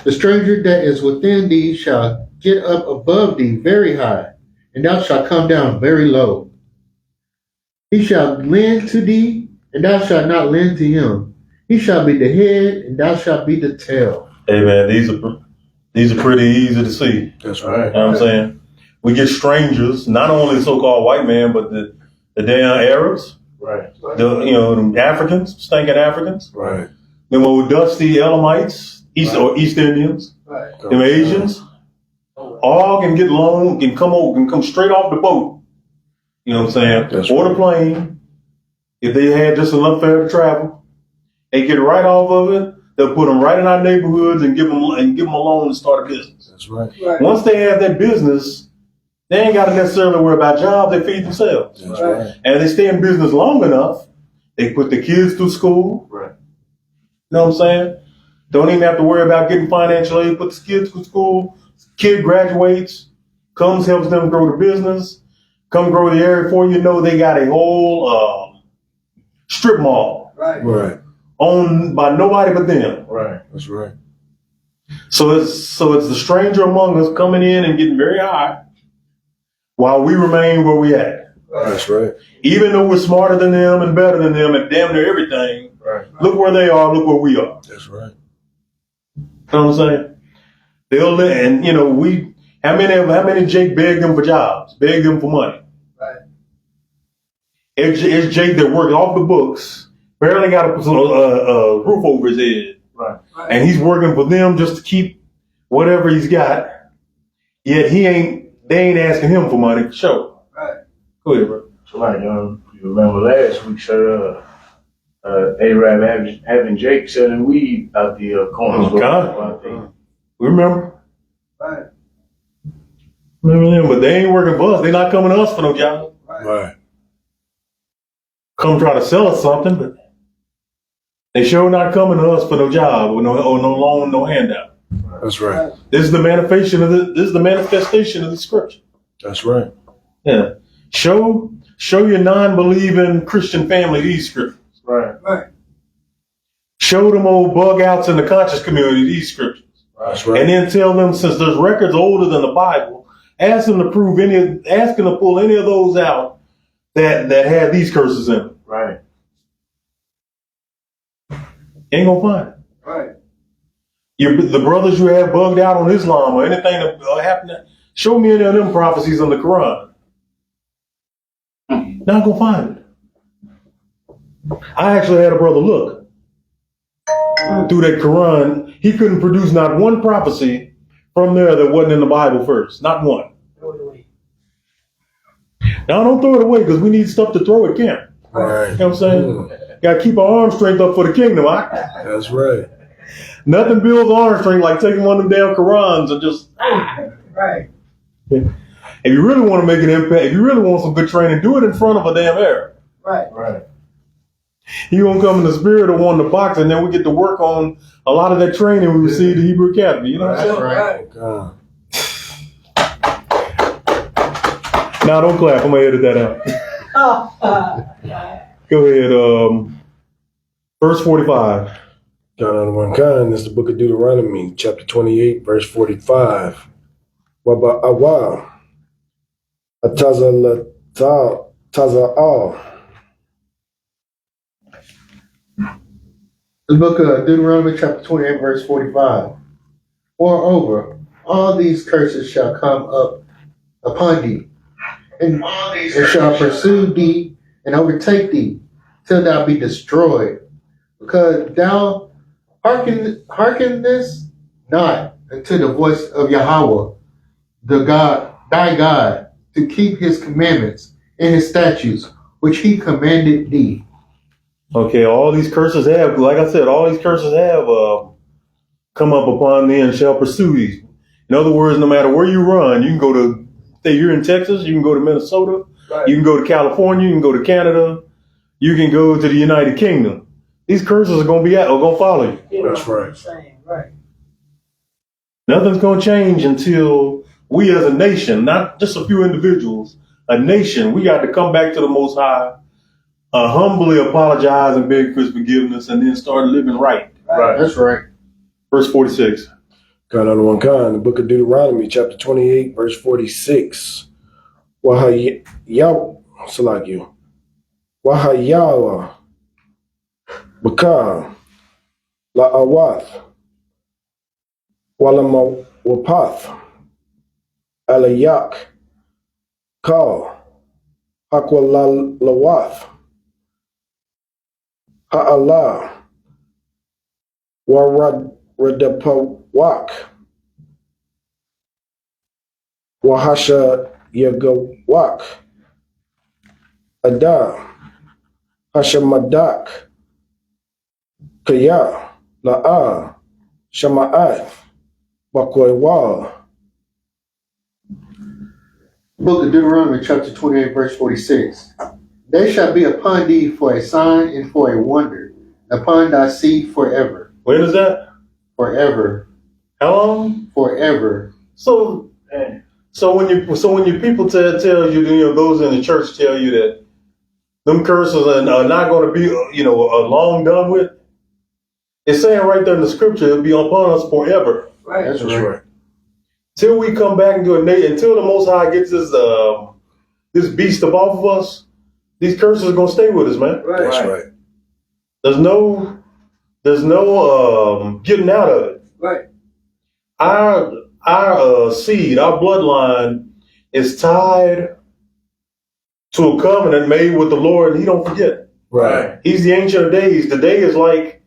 The stranger that is within thee shall get up above thee very high, and thou shalt come down very low. He shall lend to thee, and thou shalt not lend to him. He shall be the head, and thou shalt be the tail. Hey, man, these are pretty easy to see. That's right. You know what I'm saying? We get strangers, not only the so-called white man, but the damn Arabs, Right. The Africans, stinking Africans, Right. them old dusty Elamites, East Indians, Right. them Asians, all can get loan, can come straight off the boat. You know what I'm saying? That's or right. the plane, if they had just enough fare to travel, they get right off of it. They'll put them right in our neighborhoods and give them a loan to start a business. That's right. Right. Once they have that business, they ain't got to necessarily worry about jobs. They feed themselves. That's right. And if they stay in business long enough, they put the kids through school. Right. You know what I'm saying? Don't even have to worry about getting financial aid. Put the kids through school. Kid graduates, comes, helps them grow the business, come grow the area. Before you know, they got a whole strip mall Right. Right. owned by nobody but them. Right. That's right. So it's the stranger among us coming in and getting very high while we remain where we at. That's right. Even though we're smarter than them and better than them and damn near everything, Right. look where they are, look where we are. That's right. You know what I'm saying? They'll and how many Jake begged them for jobs, begged them for money? Right. It's Jake that worked off the books, barely got a roof over his head, Right. and he's working for them just to keep whatever he's got. Yet they ain't asking him for money for sure. Right. Go ahead, bro. So like You remember last week, sir, Arab having Jake selling weed out the corner store. Okay. We remember. Right. Remember them, but they ain't working for us. They're not coming to us for no job. Right. Come try to sell us something, but they sure not coming to us for no job or no loan, no handout. That's right. This is the manifestation of the scripture. That's right. Yeah. Show your non-believing Christian family these scriptures. Right. Right. Show them old bug outs in the conscious community these scriptures. That's right. And then tell them, since there's records older than the Bible, ask them to pull any of those out that had these curses in them. Right. Ain't gonna find it. Right. The brothers you have bugged out on Islam or anything that happened, show me any of them prophecies in the Quran. Not gonna find it. I actually had a brother look through that Quran. He couldn't produce not one prophecy from there that wasn't in the Bible first. Not one. Throw it away. Now don't throw it away because we need stuff to throw at camp. Right. You know what I'm saying? Gotta keep our arm strength up for the kingdom. That's right. Nothing builds arm strength like taking one of them damn Qurans and just. Right. If you really want to make an impact, if you really want some good training, do it in front of a damn Arab. Right. Right. You gonna come in the spirit of wanting to box, and then we get to work on a lot of that training we received at Hebrew Academy. You know what I'm saying? Right. God. Now don't clap. I'm gonna edit that out. Go ahead. Verse 45. God on one kind. That's the book of Deuteronomy, chapter 28, verse 45. Waba'awa. Ataza'al. The book of Deuteronomy, chapter 28, verse 45. Moreover, all these curses shall come up upon thee, and shall pursue thee and overtake thee, till thou be destroyed, because thou hearkenest not unto the voice of Yahweh, thy God, to keep his commandments and his statutes, which he commanded thee. Okay, all these curses have, like I said, all these curses have come up upon thee and shall pursue thee. In other words, no matter where you run, you can go to, say you're in Texas, you can go to Minnesota, Right. you can go to California, you can go to Canada, you can go to the United Kingdom. These curses are going to follow you. You know, That's right. Same. Right. Nothing's going to change until we as a nation, not just a few individuals, a nation, we got to come back to the Most High, humbly apologize and beg for his forgiveness, and then start living right. Right. That's right. Verse 46. God on one kind. The book of Deuteronomy, chapter 28, verse 46. Wahayawa. Baka. La'awath. Walamawapath. Alayak. Kal. Hakwalalawath. Ha'ala. Waradapawak. Wahasha Yagawak. Ada. Hashamadak. Kaya. La'a. Shama'ath. Bakwaiwa. Book of Deuteronomy, chapter 28, verse 46. They shall be upon thee for a sign and for a wonder, upon thy seed forever. When is that? Forever. How long? Forever. So when your people tell you, those in the church tell you that them curses are not going to be, long done with, it's saying right there in the scripture, it'll be upon us forever. Right. That's right. Till we come back into a nation, until the Most High gets this beast up off of us, these curses are going to stay with us, man. Right. That's right. There's no getting out of it. Right. Our seed, our bloodline is tied to a covenant made with the Lord, and he don't forget. Right. He's the Ancient of Days. The day is like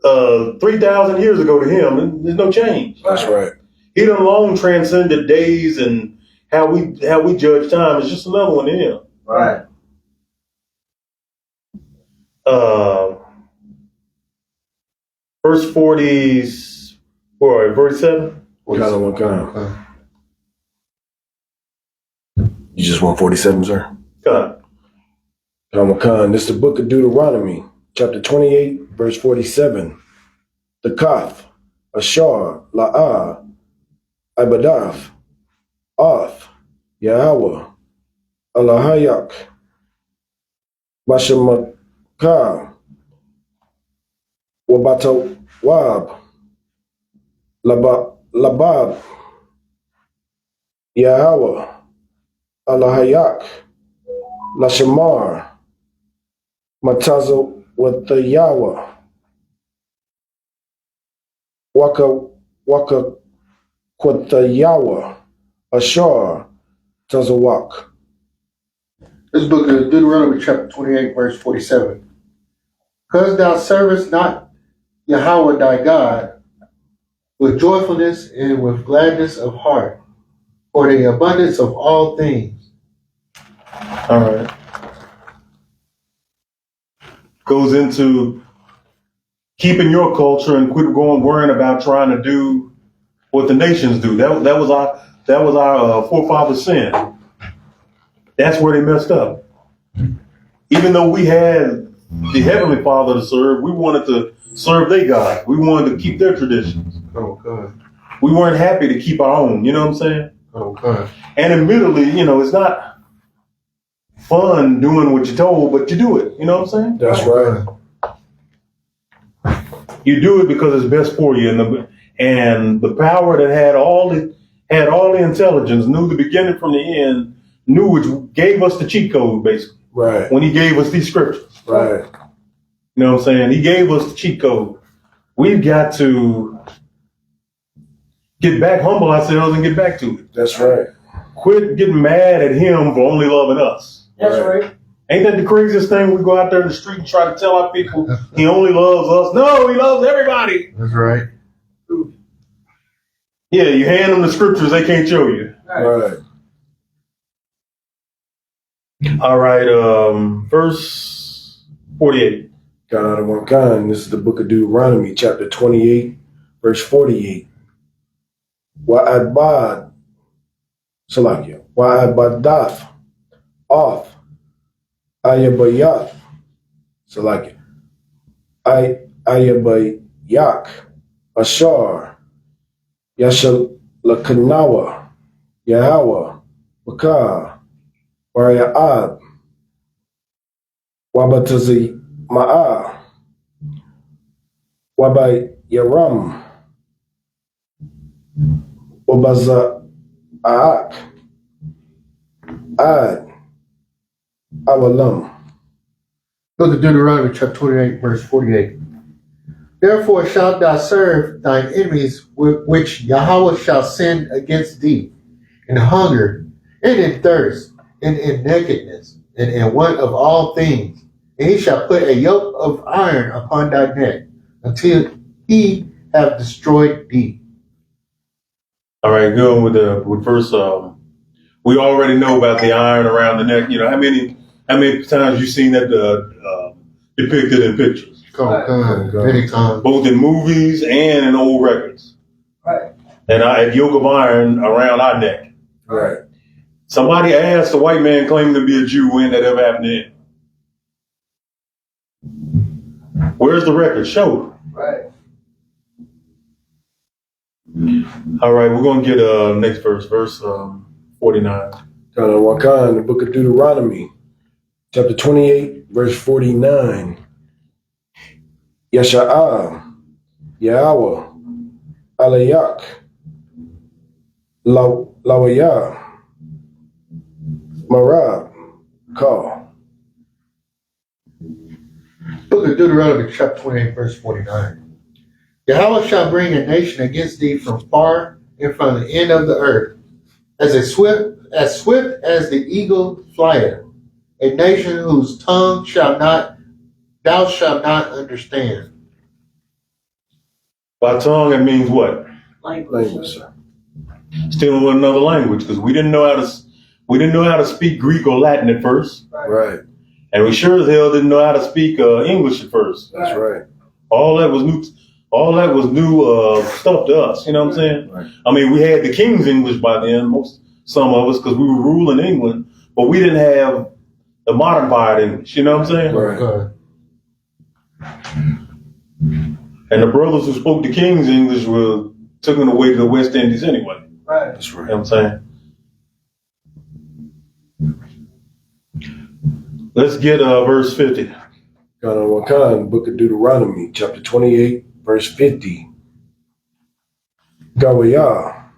3,000 years ago to him, and there's no change. That's right. He done long transcended days and how we judge time. It's just another one to him. Right. verse 40s, or 47? What kind? You just want 47, sir? Con. This is the book of Deuteronomy, chapter 28, verse 47. The Kaf, Ashar, La'ah, Ibadaf, Oth, Yahweh, Alahayak, Bashamakah, Wabatawab, Labab, Yahweh, Alahayak, Lashamar, Mataza Watayawa, Waka Kwatayawa, Ashar, Tazawak. This book of Deuteronomy, chapter 28, verse 47. Because thou servest not Yahweh thy God with joyfulness and with gladness of heart, for the abundance of all things. All right. Goes into keeping your culture and quit worrying about trying to do what the nations do. That was our forefathers' sin. That's where they messed up. Even though we had the Heavenly Father to serve, we wanted to serve their God. We wanted to keep their traditions. Oh, God. We weren't happy to keep our own. You know what I'm saying? Oh, God. And admittedly, it's not fun doing what you're told, but you do it. You know what I'm saying? That's right. You do it because it's best for you, and the power that had all the intelligence, knew the beginning from the end, knew which gave us the cheat code basically. Right. When he gave us these scriptures. Right. You know what I'm saying? He gave us the cheat code. We've got to get back, humble ourselves, and get back to it. That's right. Quit getting mad at him for only loving us. That's right. Ain't that the craziest thing? We go out there in the street and try to tell our people he only loves us. No, he loves everybody. That's right. Yeah, you hand them the scriptures they can't show you. Right. All right, verse 48. God out of one kind. This is the book of Deuteronomy, chapter 28, verse 48. Wa'adbad, Salakia, Wa'adbadaf, Off, Ayabayat, Salakia, Ayabayak, Ashar, Yashalakanawa, Yahweh, Bakar, Waria'ad, Wabatazi Ma'a, Wabai Yaram, Wabaza Aak, Ad, Awalam. Book of Deuteronomy, chapter 28, verse 48. Therefore shalt thou serve thine enemies which Yahweh shall send against thee, in hunger, and in thirst, and in nakedness, and in want of all things. And he shall put a yoke of iron upon thy neck, until he have destroyed thee. All right, good with verse. We already know about the iron around the neck. How many times you've seen that depicted in pictures? Many times. Both in movies and in old records. Right. And a yoke of iron around our neck. Right. Somebody asked a white man claiming to be a Jew when that ever happened to him. Where's the record? Show it. Right. All right, we're going to get next verse 49. God out of one kind. The book of Deuteronomy, chapter 28, verse 49. Yasha'ah, Yahweh, Alayak, Lawayah, Marab, Ka. Book of Deuteronomy, chapter 28, verse 49. Yahweh shall bring a nation against thee from far and from the end of the earth, as swift as the eagle flieth, a nation whose tongue thou shalt not understand. By tongue, it means what? Language, sir. Stealing with another language, because we didn't know how to speak Greek or Latin at first. Right. And we sure as hell didn't know how to speak English at first. That's right. All that was new. All that was new stuff to us. You know what I'm saying? Right. I mean, we had the King's English by then, some of us, because we were ruling England, but we didn't have the modified English. You know what I'm saying? Right. Okay. And the brothers who spoke the King's English were taken away to the West Indies anyway. Right. That's You right. know what I'm saying? Let's get verse 50. Kana Wakan, Book of Deuteronomy, chapter 28, verse 50. Gawaya.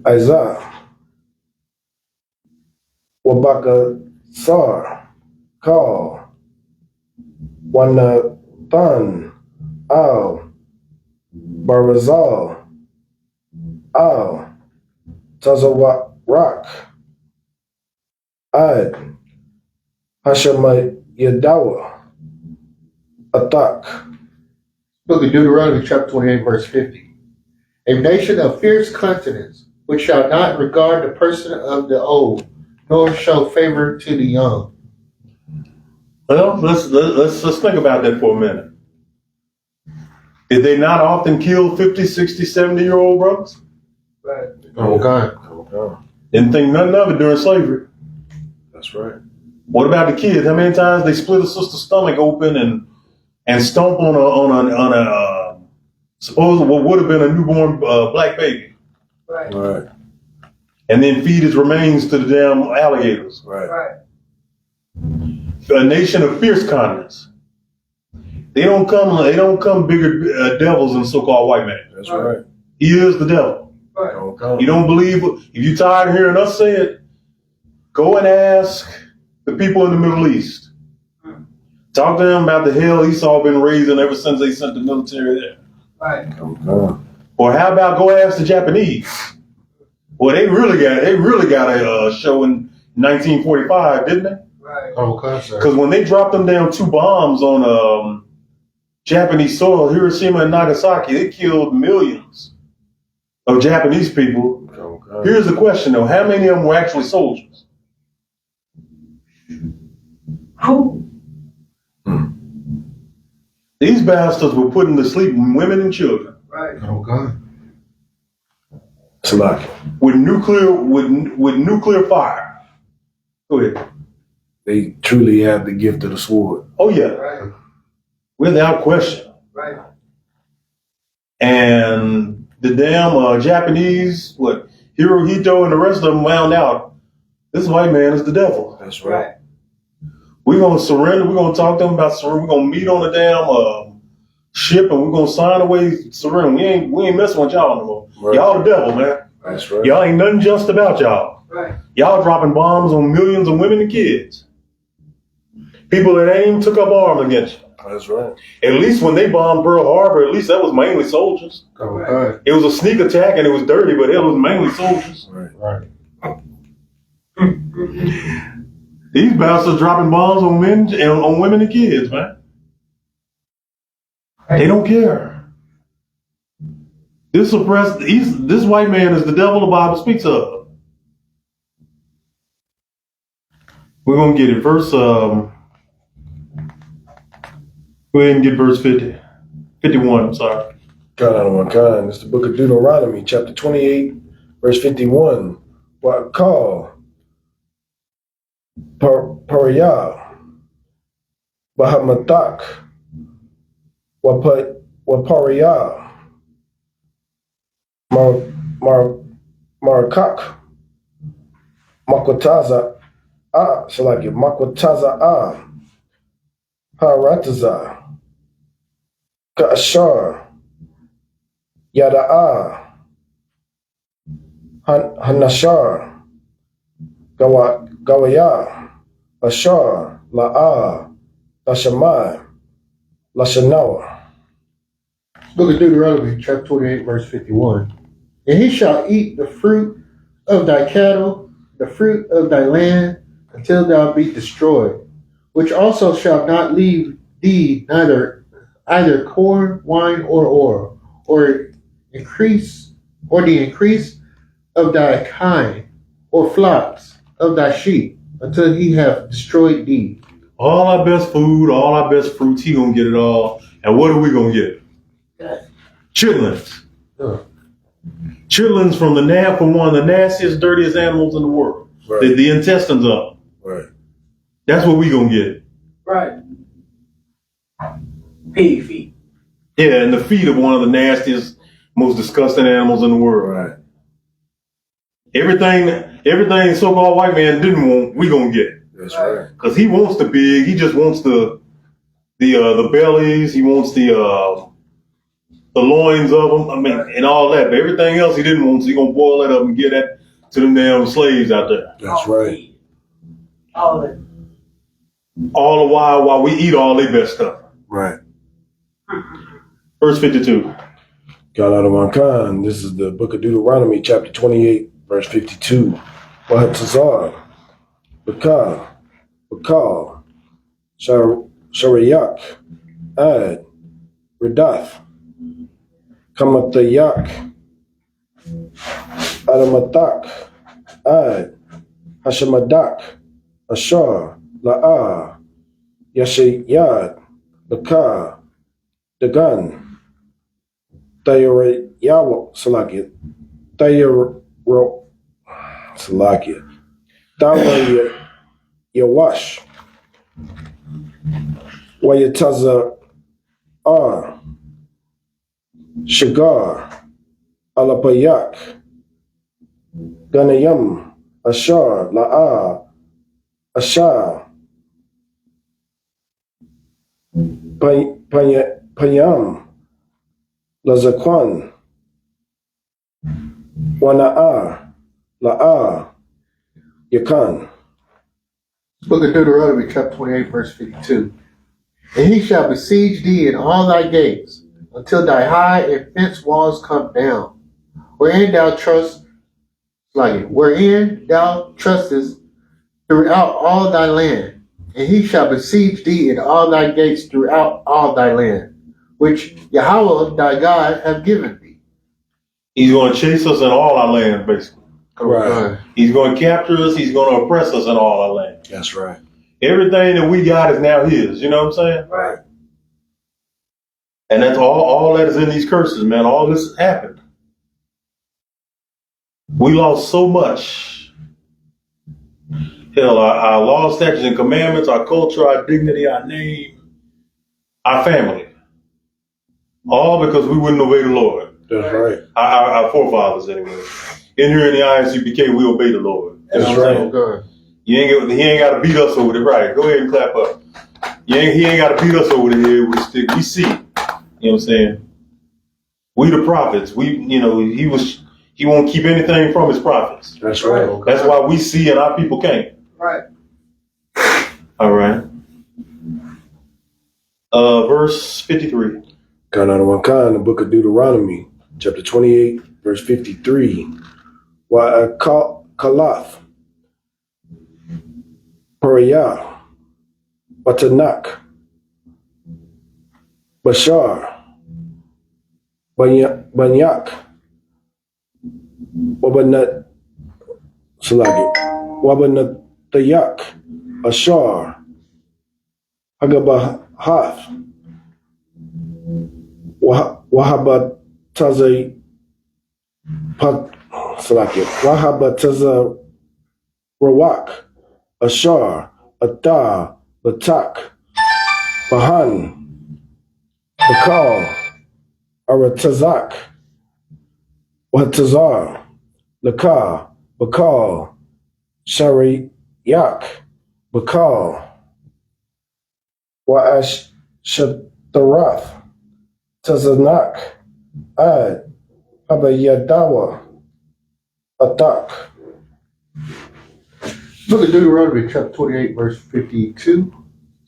Isaiah. Wabaka Sar. Call. Wanathan. Al. Barazal. Al. Tazawat Rock. Ad. Hashemayadawa. Atak. Book of Deuteronomy, chapter 28, verse 50. A nation of fierce countenance, which shall not regard the person of the old, nor show favor to the young. Well, let's think about that for a minute. Did they not often kill 50, 60, 70-year-old brothers? Right. Okay. Didn't think nothing of it during slavery. That's right. What about the kids? How many times they split a sister's stomach open and stomp on a suppose what would have been a newborn black baby, Right. Right. and then feed his remains to the damn alligators? Right. Right. A nation of fierce countenance. They don't come bigger devils than so-called white man. That's right. He is the devil. Right. You don't believe? If you tired of hearing us say it, go and ask the people in the Middle East. Talk to them about the hell Esau been raising ever since they sent the military there. Right. Or how about go ask the Japanese? Well, they really got a show in 1945, didn't they? Right. Okay, sir. Because when they dropped them down 2 bombs on Japanese soil, Hiroshima and Nagasaki, they killed millions of Japanese people. Here's the question, though: how many of them were actually soldiers? These bastards were putting to sleep women and children Right. Okay. Salaki. with nuclear fire. Go ahead. They truly have the gift of the sword. Oh yeah, Right. without question. Right. And the damn Japanese, Hirohito and the rest of them wound out. This white man is the devil. That's right. Right. We're gonna surrender. We're gonna talk to them about surrender. We're gonna meet on the damn ship, and we're gonna sign away surrender. We ain't messing with y'all no more. Right. Y'all the devil, man. That's right. Y'all ain't nothing just about y'all. Right. Y'all dropping bombs on millions of women and kids. People that ain't even took up arms against you. That's right. At least when they bombed Pearl Harbor, at least that was mainly soldiers. Okay. It was a sneak attack and it was dirty, but it was mainly soldiers. Right. Right. These bastards dropping bombs on men and on women and kids, man. They don't care. This white man is the devil the Bible speaks of. We're gonna get it. Go ahead and get verse 50. 51, I'm sorry. Kana Wakan. It's the book of Deuteronomy, chapter 28, verse 51. What call Pariah, Bahamatak, Wapariah, Marakak, Makwataza, Salaki, Makwataza, Harataza, Ka'ashar, Yada'a, Hanashar, Gawaya, Ashar, La'a, Lashamai, Lashanawa. Book of Deuteronomy, chapter 28, verse 51. And he shall eat the fruit of thy cattle, the fruit of thy land, until thou be destroyed, which also shall not leave thee either corn, wine, or oil, or the increase of thy kind, or flocks, of thy sheep until he have destroyed thee. All our best food, all our best fruits, he gonna get it all. And what are we gonna get? Chitlins. Uh, Chitlins from from one of the nastiest, dirtiest animals in the world. Right. The intestines up. Right. That's what we gonna get. Right. Pig feet. Yeah, and the feet of one of the nastiest, most disgusting animals in the world. Right. Everything so-called white man didn't want, we gonna get. That's right. Cause he wants the pig. He just wants the bellies. He wants the loins of them. I mean, and all that. But everything else he didn't want. So he gonna boil that up and give that to them damn slaves out there. That's right. All of it. All the while we eat all their best stuff. Right. Verse 52. Galadawankan. This is the book of Deuteronomy, chapter 28, verse 52. Wahatazar. Bakal. Sharayak. Ad. Redath. Kamatayak. Adamatak. Ad. Hashamadak. Ashar. La'ah. Yashayad. Laka. Dagan. Tayarayawa. Salakia. Salakia. Tawa Yawash. Wayataza R. Shagar. Alapayak. Ganayam. Ashar. La'ah. Ashar. Payam. Lazakwan. Wana'ah. La'ah. Yakan. Book of Deuteronomy, chapter 28, verse 52. And he shall besiege thee in all thy gates, until thy high and fenced walls come down, wherein thou trustest throughout all thy land. And he shall besiege thee in all thy gates throughout all thy land, which Yahweh thy God hath given thee. He's going to chase us in all our land, basically. Right. He's going to capture us. He's going to oppress us in all our land. That's right. Everything that we got is now his. You know what I'm saying? Right. And that's all that is in these curses, man. All this has happened. We lost so much. Hell, our laws, statutes, and commandments, our culture, our dignity, our name, our family. All because we wouldn't obey the Lord. That's right. Our forefathers, anyway. In here in the ISUPK, we obey the Lord. You know That's what I'm right. saying? He ain't got to beat us over the right. Go ahead and clap up. He ain't got to beat us over the head with a stick. We see. You know what I'm saying? We the prophets. He won't keep anything from his prophets. That's right. That's why we see and our people can't. Right. All right. Verse 53. Kananawakan, the book of Deuteronomy, chapter 28, verse 53. Kalath. Parayah. Batanak. Bashar. Banyak. Wabanat. Wabanatayak. Ashar. Hagabahath. Wahabataza Rawak, Ashar, Atah, Batak, Bahan, Bakal, Aratazak, Watazar, Laka, Bakal, Shariyak, Bakal, Waash Shatarath, Tazanak, Ad, Habayadawa, Atak. Book of Deuteronomy, chapter 28, verse 52,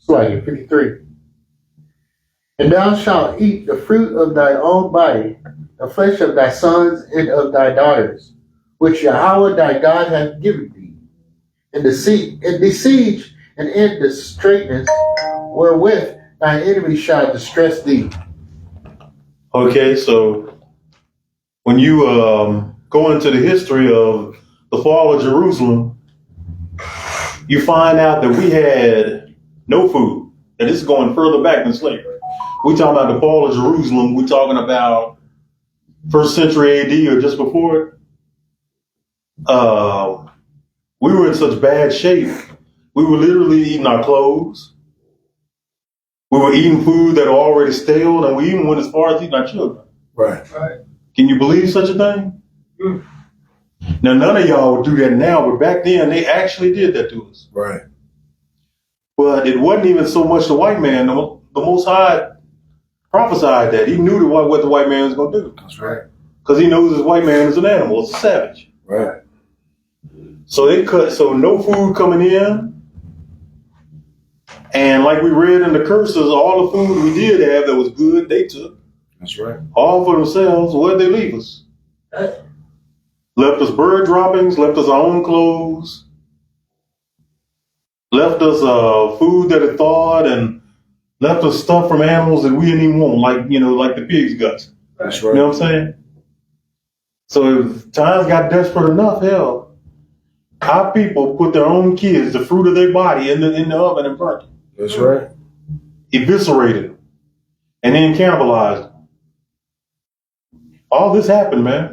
53. And thou shalt eat the fruit of thy own body, the flesh of thy sons and of thy daughters, which Yahweh thy God hath given thee, and besiege and end the straitness wherewith thy enemy shall distress thee. Okay, so when you go into the history of the fall of Jerusalem, you find out that we had no food. And this is going further back than slavery. We talking about the fall of Jerusalem. We're talking about first century AD or just before it. We were in such bad shape. We were literally eating our clothes. We were eating food that were already stale, and we even went as far as eating our children. Right. Can you believe such a thing? Mm. Now, none of y'all would do that now, but back then they actually did that to us. Right. But it wasn't even so much the white man. The Most High prophesied that. He knew what the white man was going to do. That's right. Because he knows this white man is an animal, it's a savage. Right. So no food coming in. And like we read in the curses, all the food we did have that was good, they took. That's right. All for themselves. Where'd they leave us? Left us bird droppings, left us our own clothes, left us food that had thawed, and left us stuff from animals that we didn't even want, like the pig's guts. That's You right. know what I'm saying? So if times got desperate enough, hell, our people put their own kids, the fruit of their body, in the oven and burnt it, That's right. eviscerated them, and then cannibalized them. All this happened, man.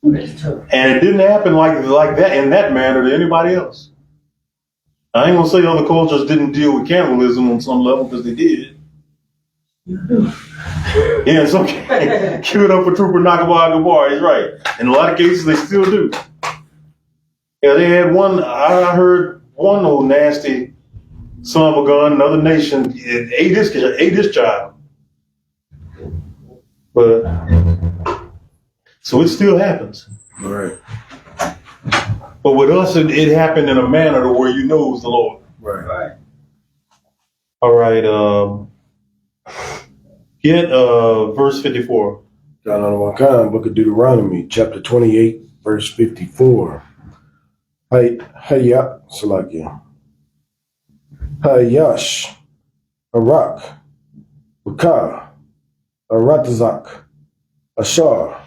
It's tough. And it didn't happen like that in that manner to anybody else. I ain't gonna say other cultures didn't deal with cannibalism on some level, because they did. Yeah, in some give it up for Trooper Nakawagabar, he's right. In a lot of cases, they still do. Yeah, they had one. I heard one old nasty son of a gun, another nation ate this child. But so it still happens. Right. But with us, it happened in a manner to where you know it was the Lord. Right. All right. Get verse 54. John on one kind, Book of Deuteronomy, chapter 28, verse 54. Salakia. Hayash, Arak, Bakar, Aratazak, Ashar,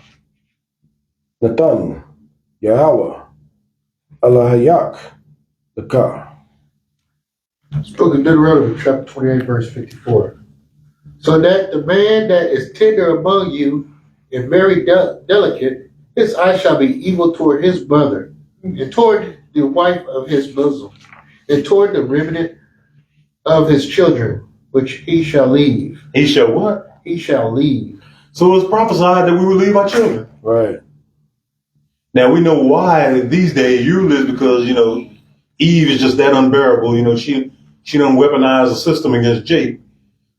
Nathan, Yahweh, Alahayak, Bakar. Book of Deuteronomy, chapter 28, verse 54. So that the man that is tender among you and very delicate, his eye shall be evil toward his brother, and toward the wife of his bosom, and toward the remnant of his children, which he shall leave. He shall what? He shall leave. So it's prophesied that we would leave our children. Right. Now we know why these days usually is because, Eve is just that unbearable. She done weaponized the system against Jake.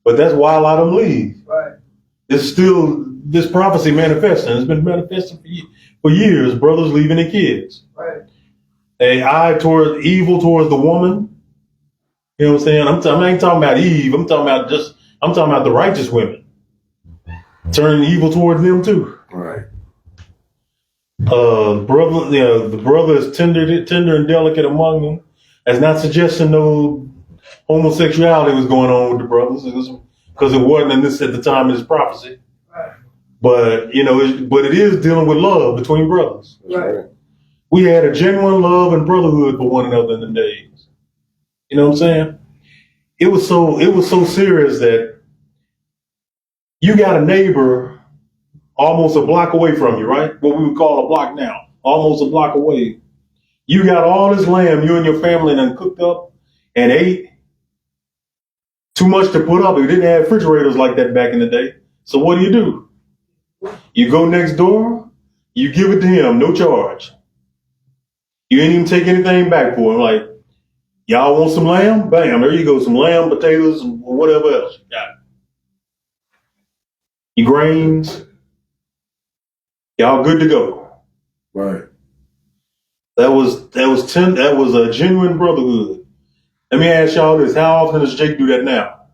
But that's why a lot of them leave. Right. It's still this prophecy manifesting. It's been manifesting for years, brothers leaving their kids. Right. An eye towards evil towards the woman. You know what I'm saying? I ain't talking about Eve. I'm talking about the righteous women. Turning evil towards them too. Right. The brother is tender and delicate among them. That's not suggesting no homosexuality was going on with the brothers, because it wasn't in this at the time of this prophecy. Right. But it is dealing with love between brothers. Right. We had a genuine love and brotherhood for one another in the days. You know what I'm saying? It was so serious that you got a neighbor almost a block away from you, right? What we would call a block now, almost a block away. You got all this lamb you and your family done cooked up and ate. Too much to put up. We didn't have refrigerators like that back in the day. So what do? You go next door, you give it to him, no charge. You ain't even take anything back for him. Like, y'all want some lamb? Bam, there you go, some lamb, potatoes, and whatever else. Got it. Your grains, y'all good to go. Right. That was a genuine brotherhood. Let me ask y'all this: how often does Jake do that now?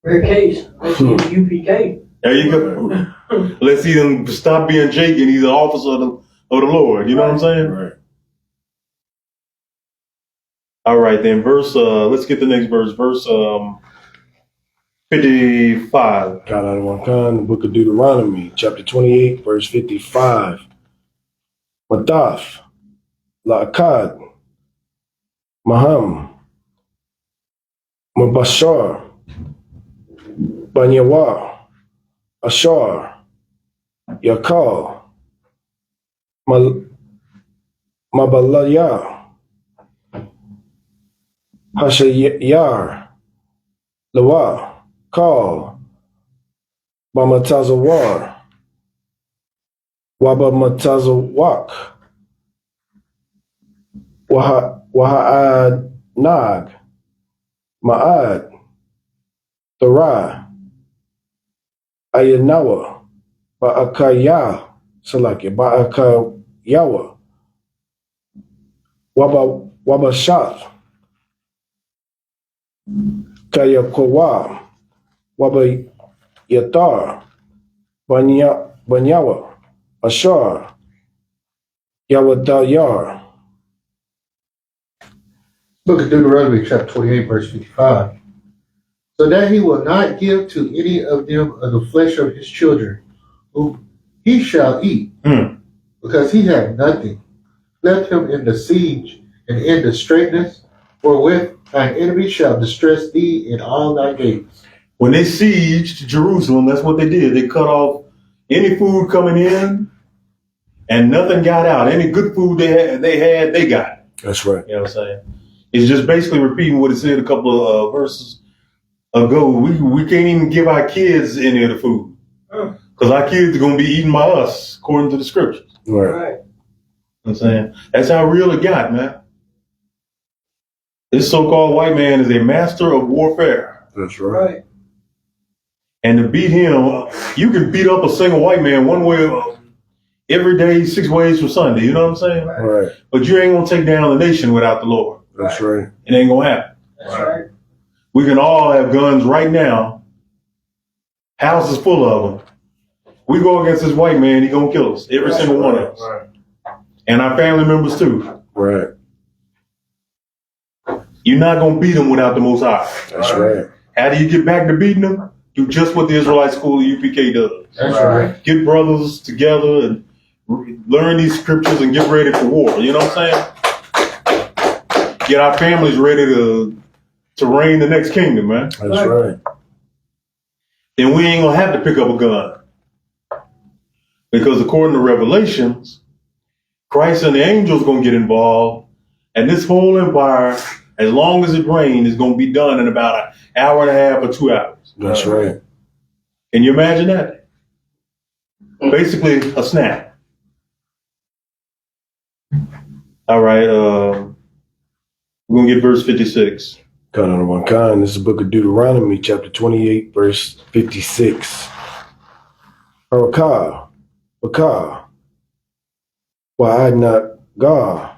Rare case. Let's see UPK. There you go. Let's see him stop being Jake and he's an officer of the Lord. You know what I'm saying? Right. All right, then let's get the next verse. Verse 55. God out of one kind, the Book of Deuteronomy, chapter 28, verse 55. Mataf, La'akad, Maham, Mubashar, Banyawa, Ashar, Yakal, Mabalaya, Hashayar, Lawa, Kal, Bamatazawar, Wabamatazawak, Waha'ad Nag, Ma'ad, Thara, Ayanawa, Ba'akaya, Salaki, Ba'akayawa, Wabashat, Kayakowa, Wabayatar, Banyawa, Ashar, Yawadayar. Book of Deuteronomy, chapter 28, verse 55. So that he will not give to any of them of the flesh of his children, whom he shall eat, because he had nothing. Left him in the siege and in the straitness, wherewith thine enemy shall distress thee in all thy gates. When they sieged Jerusalem, that's what they did. They cut off any food coming in, and nothing got out. Any good food they got. That's right. You know what I'm saying? It's just basically repeating what it said a couple of verses ago. We can't even give our kids any of the food because our kids are going to be eaten by us, according to the scriptures. Right. Right. You know what I'm saying? That's how real it got, man. This so-called white man is a master of warfare. That's right. Right. And to beat him, you can beat up a single white man one way every day, 6 ways from Sunday. You know what I'm saying? Right. But you ain't going to take down the nation without the Lord. That's right. It ain't going to happen. That's right. We can all have guns right now. Houses full of them. We go against this white man, he going to kill us. Every single one of us. Right. And our family members too. Right. You're not going to beat them without the Most High. That's right. How do you get back to beating them? Do just what the Israelite School of UPK does. That's right. Get brothers together and learn these scriptures and get ready for war. You know what I'm saying? Get our families ready to reign the next kingdom, man. That's right. Then we ain't going to have to pick up a gun. Because according to Revelations, Christ and the angels going to get involved. And this whole empire, as long as it reigns, is going to be done in about an hour and a half or 2 hours. That's right. Can you imagine that? Basically, a snap. All right, we're going to get verse 56. Kind of one kind. This is the book of Deuteronomy, chapter 28, verse 56. Harakah, Bakah, Wa'adnat Gah,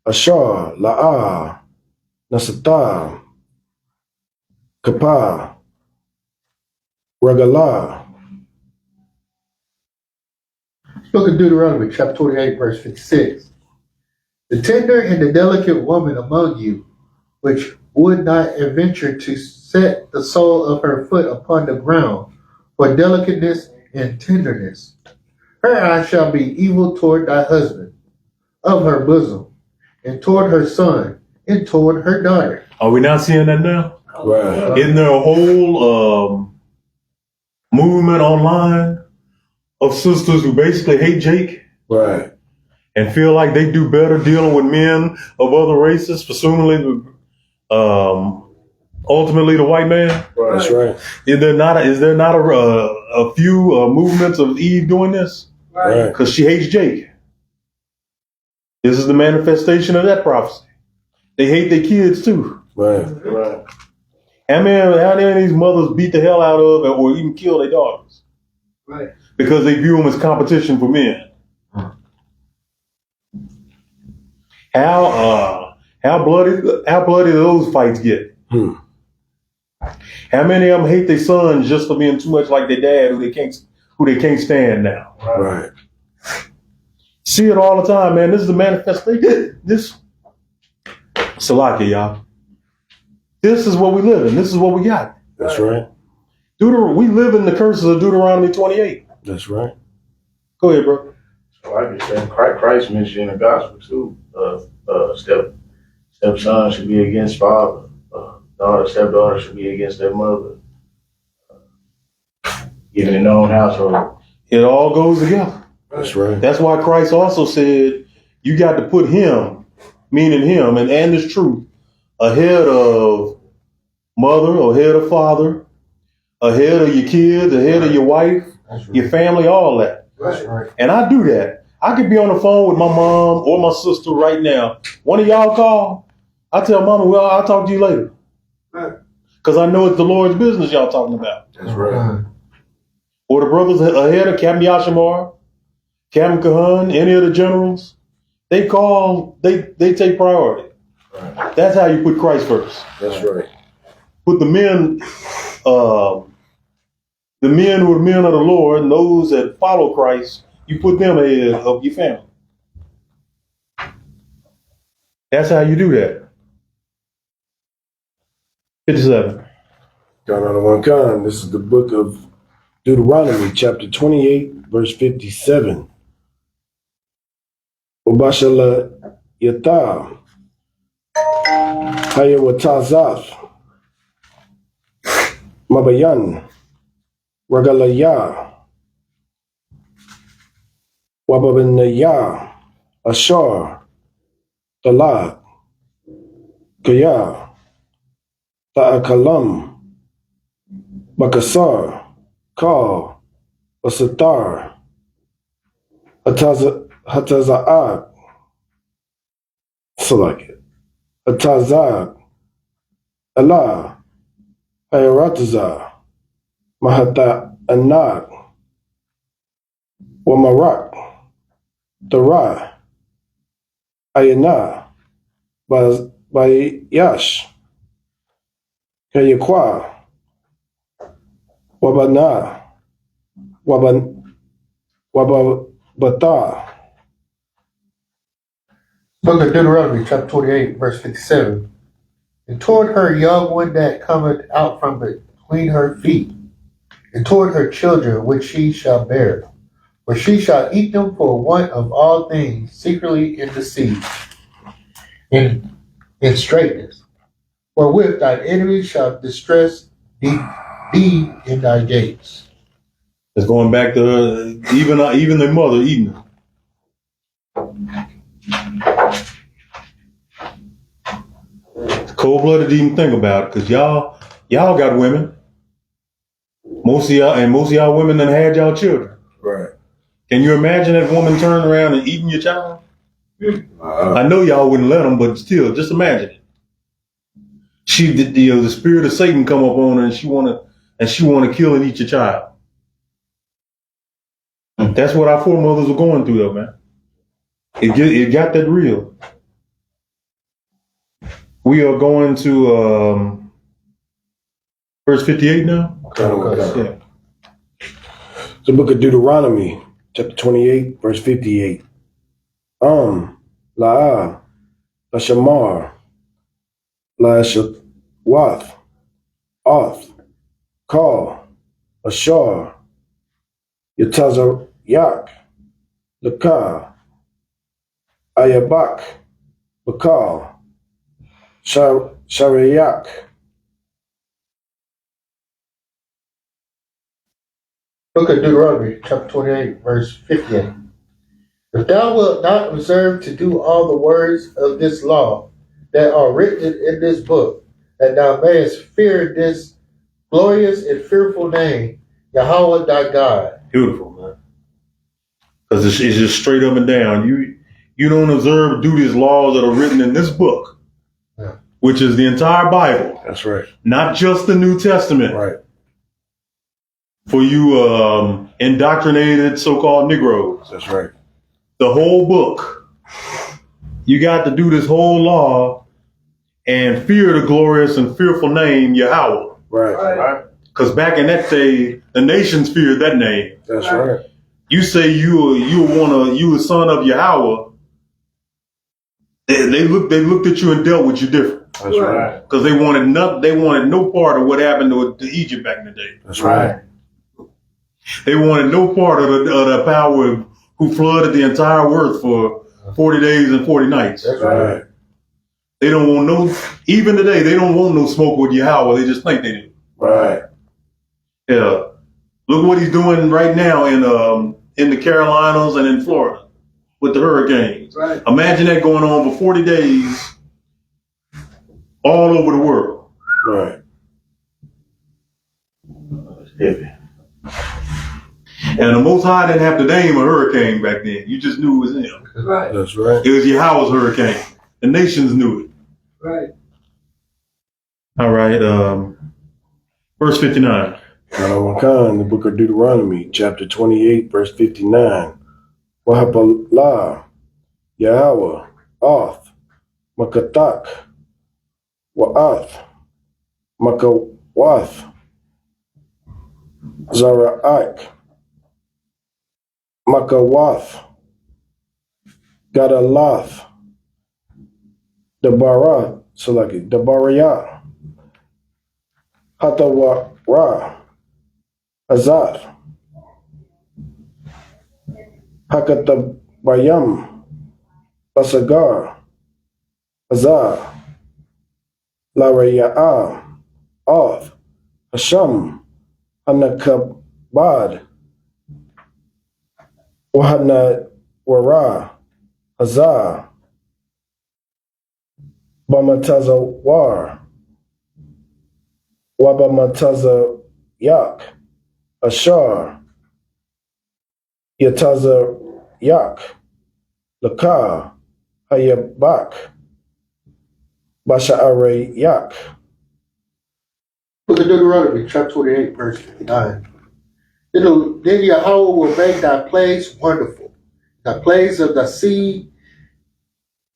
Ashar, La'ah, Nasatah, Kapah, Regalah. Book of Deuteronomy, chapter 28, verse 56. The tender and the delicate woman among you, which would not adventure to set the sole of her foot upon the ground for delicateness and tenderness, her eye shall be evil toward thy husband, of her bosom, and toward her son, and toward her daughter. Are we not seeing that now? Right. Isn't there a whole movement online of sisters who basically hate Jake Right. and feel like they do better dealing with men of other races, presumably, ultimately the white man? That's right. Is there not a few movements of Eve doing this? Right. Because she hates Jake. This is the manifestation of that prophecy. They hate their kids too. Right. Right. How many of these mothers beat the hell out of or even kill their daughters? Right. Because they view them as competition for men. How bloody those fights get? How many of them hate their sons just for being too much like their dad, who they can't stand now? Right. See it all the time, man. This is the manifestation. This Salaki, y'all. This is what we live in. This is what we got. That's right. We live in the curses of Deuteronomy 28. That's right. Go ahead, bro. Like I said, Christ mentioned in the gospel too. Stepson should be against father. Stepdaughter should be against their mother. Even in their own household. It all goes together. That's right. That's why Christ also said you got to put him, meaning him, and this truth, ahead of mother, or ahead of father, ahead of your kids, ahead of your wife, your family, all that. That's right. And I do that. I could be on the phone with my mom or my sister right now. One of y'all call, I tell mama, well, I'll talk to you later. Because I know it's the Lord's business y'all talking about. That's right. Or the brothers ahead of Captain Yashamar, Captain Kahan, any of the generals, they call, they take priority. Right. That's how you put Christ first. That's right. Put the men who are the men of the Lord, and those that follow Christ, you put them ahead of your family. That's how you do that. 57. God on the one kind. This is the book of Deuteronomy, chapter 28, verse 57. Ubashala yata hayawatazaf mabayan ragalaya wababanaya ashar talak kaya ta'akalam bakasar kal basatar hataza'at select it hataza'at Allah hayarataza mahata anak wamarak dara ayana bayash kayakwa wabana wabata. Book of Deuteronomy, chapter 28, verse 57. And toward her young one that cometh out from between her feet, and toward her children which she shall bear. For she shall eat them for want of all things, secretly in deceit, in straitness. Wherewith thine enemies shall distress thee in thy gates. It's going back to even their mother eating them. It's cold-blooded to even think about it, because y'all got women. Most of y'all women done had y'all children. Right. Can you imagine that woman turning around and eating your child? I know y'all wouldn't let them, but still, just imagine it. She did, the spirit of Satan come up on her, and she wanna kill and eat your child. That's what our foremothers were going through, though, man. It got that real. We are going to verse 58 now. Yeah. The book of Deuteronomy, chapter 28, verse 58. La'a, Lashamar, Laashawath, Oth, Kal, Ashar, Yatazayak, Laka, Ayabak, Bakal, Sharayak. Book of Deuteronomy, chapter 28, verse 58. If thou wilt not observe to do all the words of this law that are written in this book, that thou mayest fear this glorious and fearful name, Yahweh thy God. Beautiful, man. Because it's just straight up and down. You don't observe, do these laws that are written in this book, which is the entire Bible. That's right. Not just the New Testament. Right. For you indoctrinated so-called Negroes. That's right. The whole book. You got to do this whole law and fear the glorious and fearful name Yahweh. Right. Because back in that day, the nations feared that name. That's right. You say you a son of Yahweh. They looked at you and dealt with you different. That's right. Because they wanted no part of what happened to Egypt back in the day. That's right. They wanted no part of the power of who flooded the entire earth for 40 days and 40 nights. That's right. They don't want no, even today, they don't want no smoke with Yahweh. They just think they do. Right. Yeah. Look what he's doing right now in the Carolinas and in Florida with the hurricanes. Right. Imagine that going on for 40 days all over the world. Right. It's heavy. And the Most High didn't have to name a hurricane back then. You just knew it was him. Right. That's right. It was Yahweh's hurricane. The nations knew it. Right. All right. Verse 59. Khan, the book of Deuteronomy, chapter 28, verse 59. Wahapalah, Yahweh, Oth, Makatak, Wa'ath, Makawath, Zara'ak, Makawath, Gadalath, Dabara, Salaki, Dabaraya, Hatawara, Azar, Hakatabayam, Basagar, Azar, Larayaa, Oth, Hasham, Hanakabad, Wahanawara, Hazar, Bamatazawar, Wabamatazayak, Ashar, Yatazayak, Lakar, Hayabak, Basha'arayak. Book of Deuteronomy, chapter 28, verse 59. Then Yahweh will make thy plagues wonderful. The plagues of the sea,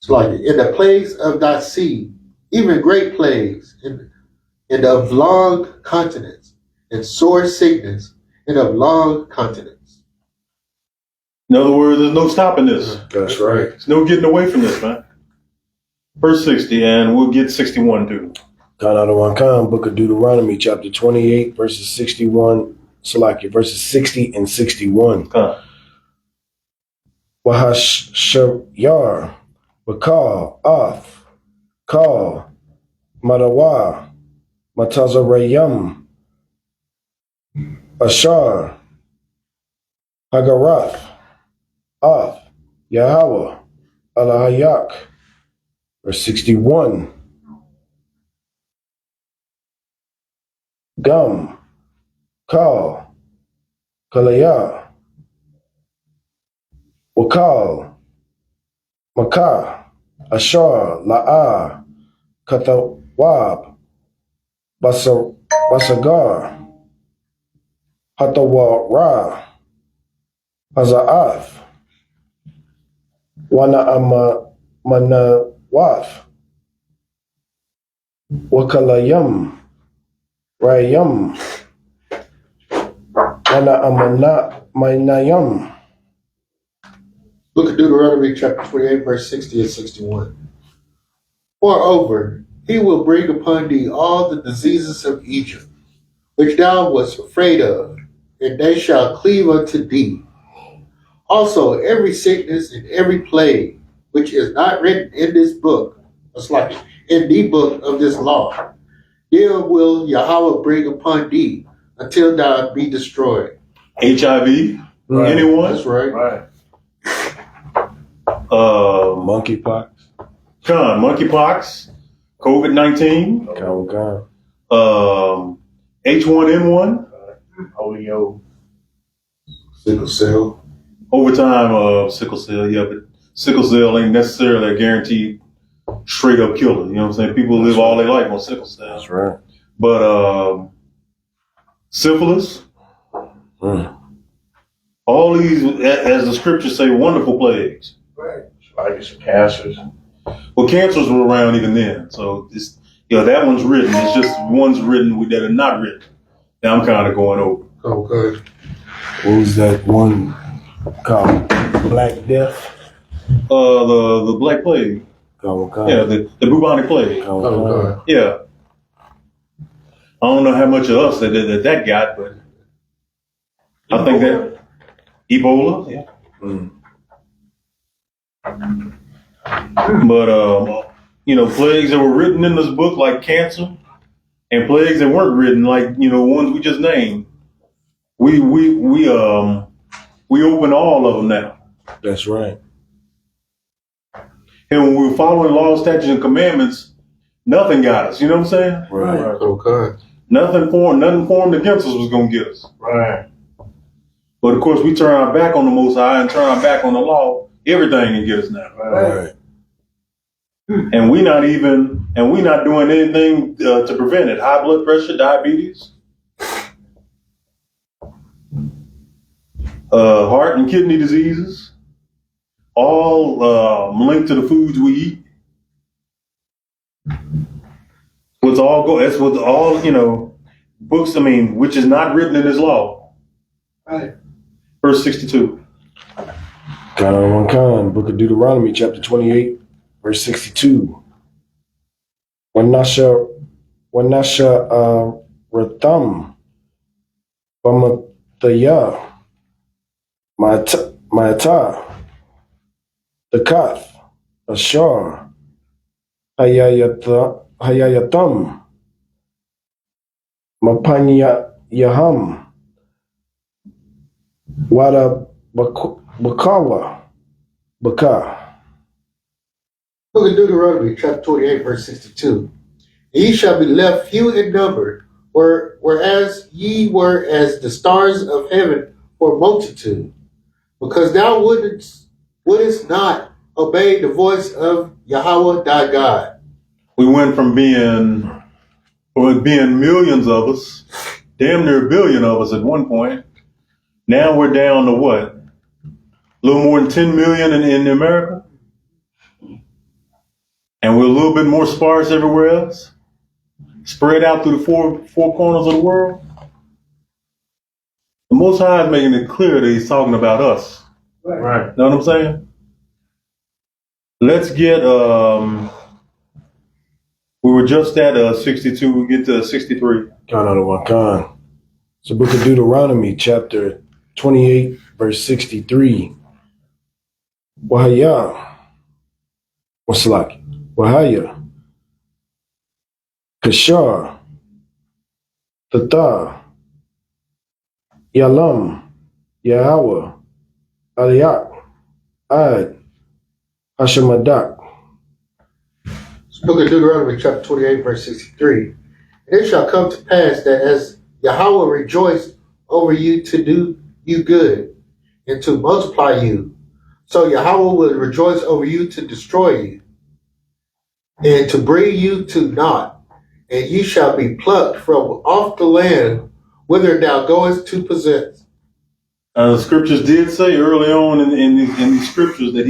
it's like in the plagues of thy sea, even great plagues, and of long continents, and sore sickness, and of long continents. In other words, there's no stopping this. That's right. There's no getting away from this, man. Verse 60, and we'll get 61 too. Khan, book of Deuteronomy, chapter 28, verses 61, Salakia, verses 60 and 61. Huh. Wahashayar, Bakal, Oth, Kal, Madawa, Matazarayam, Ashar, Hagarath, Oth, Yahweh, Alahayak. Verse 61. Gum, Kal, Kalaya, Wakal, Makah, Ashar, La'ah, Kathawab, Basagar, Hatawara, Hazaath, Manawaf, Wakalayam, Rayam, Manayam. Book of Deuteronomy, chapter 28, verse 60 and 61. Moreover, he will bring upon thee all the diseases of Egypt, which thou wast afraid of, and they shall cleave unto thee. Also, every sickness and every plague, which is not written in this book, it's like in the book of this law, them will Yahweh bring upon thee until thou be destroyed. HIV? Right. Anyone? That's right. Right. Monkeypox. Monkeypox, COVID-19, Khan. H1N1, Polio. Sickle cell. over time, sickle cell, yeah, but sickle cell ain't necessarily a guaranteed straight up killer. You know what I'm saying? People live all their life on sickle cell. That's right. But syphilis, all these, as the scriptures say, wonderful plagues. Right. Like some cancers. Well, cancers were around even then, so it's, that one's written. It's just ones written that are not written. Now I'm kind of going over. Okay. What was that one called? Black Death? The Black Plague. Yeah, the bubonic plague. Okay. Yeah. I don't know how much of us that got, but I think that Ebola. Yeah. Mm. But plagues that were written in this book, like cancer, and plagues that weren't written, like ones we just named, we open all of them now. That's right. And when we were following laws, statutes, and commandments, nothing got us. You know what I'm saying? Right. Okay. Nothing formed against us was going to get us. Right. But of course, we turn our back on the Most High and turn our back on the law. Everything can get us now. Right. And we're not doing anything to prevent it. High blood pressure, diabetes, heart and kidney diseases, all linked to the foods we eat. That's what all books. Which is not written in this law. Right. Verse 62. Book of Deuteronomy, chapter 28, verse 62. Wanasha Ratham Bamataya Mata Takath Ashar Hayayatam Mapanya Yaham Wada Bakawa Baka. Book of Deuteronomy, chapter 28, verse 62. Ye shall be left few in number, whereas ye were as the stars of heaven for multitude, because thou wouldest not obey the voice of Yahweh thy God. We went from being millions of us, damn near a billion of us at one point. Now we're down to what? A little more than 10 million in America? And we're a little bit more sparse everywhere else? Spread out through the four corners of the world? The Most High is making it clear that he's talking about us. Right. Know what I'm saying? Let's get, we were just at 62, we get to 63. It's the book of Deuteronomy, chapter 28, verse 63. Wahaya. Kashar. Tata. Yalam. Yahweh. Aliyak. Ad. Hashemadak. Book of Deuteronomy, chapter 28, verse 63. And it shall come to pass that as Yahweh rejoiced over you to do you good and to multiply you, so Yahweh will rejoice over you to destroy you and to bring you to naught, and you shall be plucked from off the land whither thou goest to possess. The scriptures did say early on in the scriptures that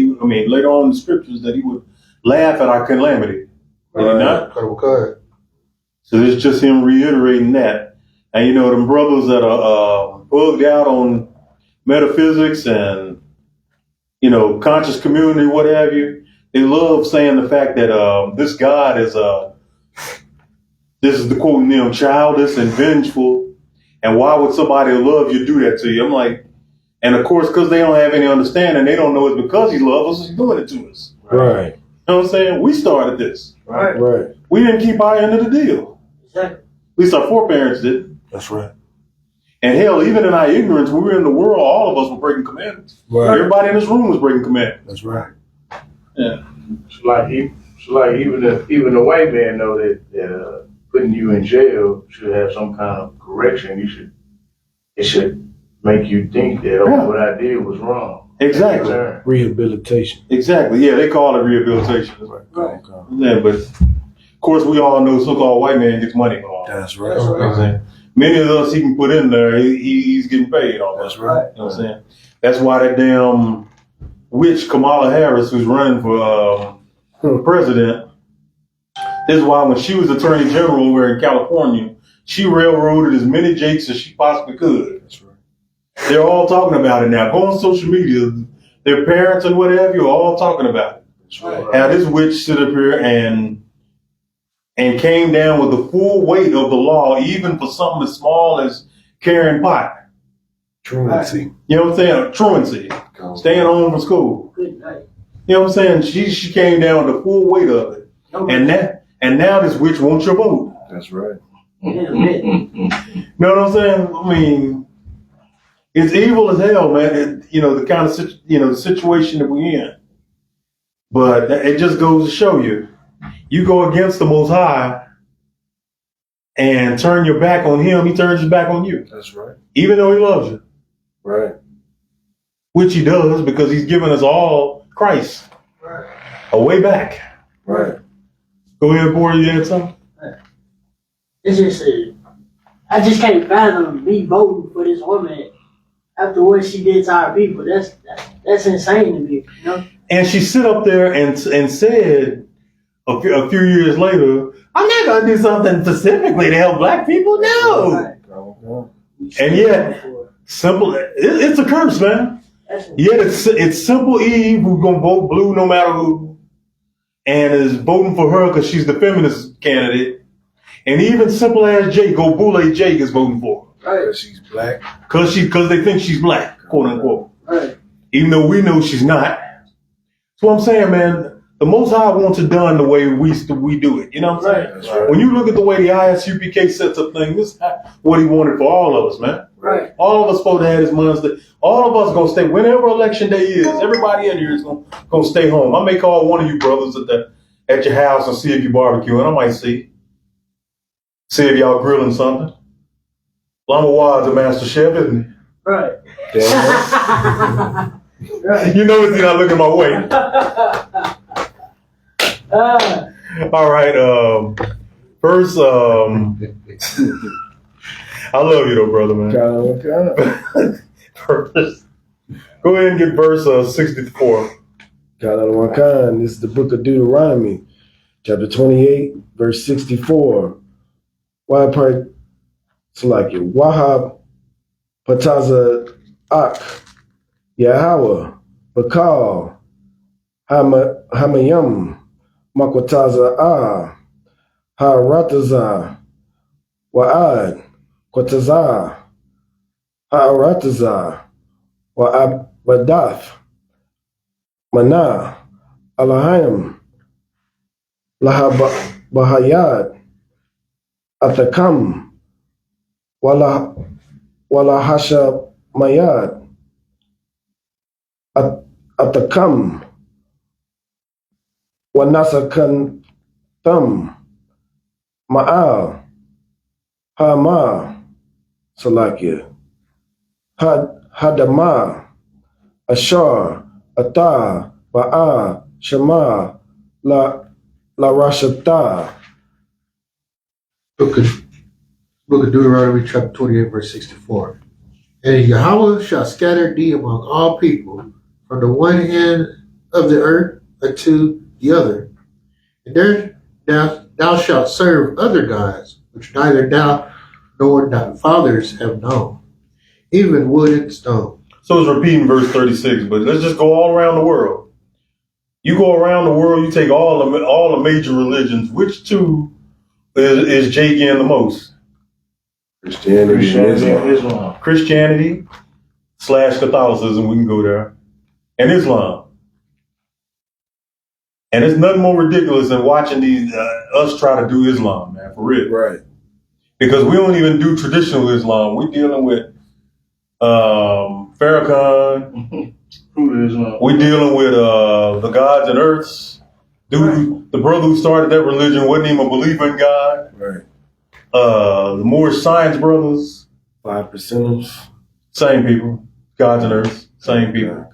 later on in the scriptures that he would laugh at our calamity. Did he not? Okay. So this is just him reiterating that. And them brothers that are bugged out on metaphysics and, conscious community, what have you, they love saying the fact that this God is, this is the quoting them, childish and vengeful. And why would somebody love you do that to you? I'm like, and of course, because they don't have any understanding, they don't know it's because he loves us, he's doing it to us. Right. You know what I'm saying? We started this. Right. Right. We didn't keep our end of the deal. Exactly. At least our foreparents did. That's right. And hell, even in our ignorance, when we were in the world, all of us were breaking commandments. Right. Everybody in this room was breaking commandments. That's right. Yeah. It's like even the white man know that putting you in jail should have some kind of correction. It should make you think that what I did was wrong. Exactly. Rehabilitation. Exactly. Yeah, they call it rehabilitation. Right. Yeah, but of course we all know so-called white man gets money from all that. That's right. You know what I'm saying? Many of us he can put in there, he's getting paid on that. That's right. You know what I'm saying? That's why that damn witch Kamala Harris, who's running for president, this is why when she was attorney general over in California, she railroaded as many jakes as she possibly could. That's right. They're all talking about it now. Go on social media, their parents and what have you are all talking about it. That's right. How this witch stood up here and came down with the full weight of the law, even for something as small as carrying pot. Truancy. You know what I'm saying? Truancy. Staying home from school. Good night. You know what I'm saying? She came down the full weight of it. And now this witch wants your vote. That's right. Yeah, man. You know what I'm saying? I mean, it's evil as hell, man. The kind of the situation that we're in. But it just goes to show you, you go against the Most High and turn your back on Him, He turns his back on you. That's right. Even though He loves you. Right. Which He does because He's given us all Christ. Right. A way back. Right. Go ahead, boy. You had something? It's just, I just can't fathom me voting for this woman after what she did to our people. That's insane to me, you know? And she sit up there and said a few years later, I'm not going to do something specifically to help black people. No. Right. And yet, simple, it's a curse, man. Yet it's Simple Eve who's going to vote blue no matter who, and is voting for her because she's the feminist candidate. And even simple as Jake, Obule Jake is voting for her. Right. Because she's black. Because they think she's black, quote unquote. Right. Even though we know she's not. That's what I'm saying, man. The Most High wants it done the way we do it. You know what I'm saying? That's right. When you look at the way the ISUPK sets up things, this is what He wanted for all of us, man. Right. All of us supposed to have this money. All of us gonna stay whenever election day is. Everybody in here is gonna stay home. I may call one of you brothers at your house and see if you barbecuing. I might see if y'all grilling something. Lama Wad's a master chef, isn't he? Right. Damn. Right. You notice he's not looking my way. All right. First, I love you though, brother, man. First, go ahead and get verse 64. This is the book of Deuteronomy, chapter 28, verse 64. Wahab Pataza Ak Yahweh Bakal Hamayam Makwataza Ah Harataza Wa'ad Kwataza Harataza Wa'abadath Mana Alahayim Lahabahayad Atakam Wala Hasha Mayad Atakam Wanasakan Thum Ma'al Hama Salakia Hadama Ashar Ata Ba'a Shema La Rashata. Book of Deuteronomy, chapter 28, verse 64. And Yahweh shall scatter thee among all people, from the one end of the earth unto the other. And there thou shalt serve other gods, which neither thou nor thy fathers have known, even wood and stone. So it's repeating verse 36, but let's just go all around the world. You go around the world, you take all the major religions. Which two is Jake in the most? Christianity and Islam. Christianity / Catholicism, we can go there, and Islam. And it's nothing more ridiculous than watching us try to do Islam, man, for real. Right. Because we don't even do traditional Islam. We're dealing with Farrakhan. Islam. We're dealing with the gods and earths. Dude, the brother who started that religion wasn't even a believer in God. Right. The Moorish Science brothers. 5%ers. Same people. Gods and earths. Same people.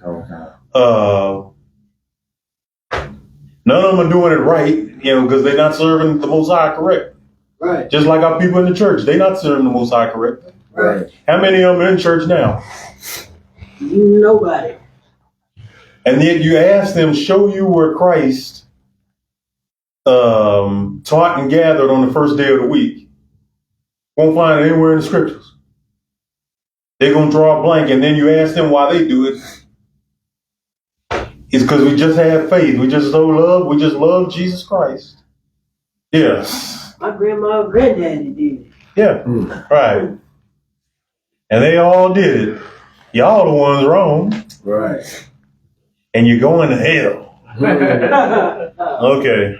None of them are doing it right, because they're not serving the Most High correct. Right. Just like our people in the church, they're not serving the Most High correct. Right. How many of them are in church now? Nobody. And yet you ask them, show you where Christ taught and gathered on the first day of the week. Won't find it anywhere in the scriptures. They're going to draw a blank, and then you ask them why they do it. It's because we just have faith. We just love Jesus Christ. Yes. My grandma and granddaddy did it. Yeah. Right. And they all did it. Y'all the ones wrong, Right. and you're going to hell. Okay.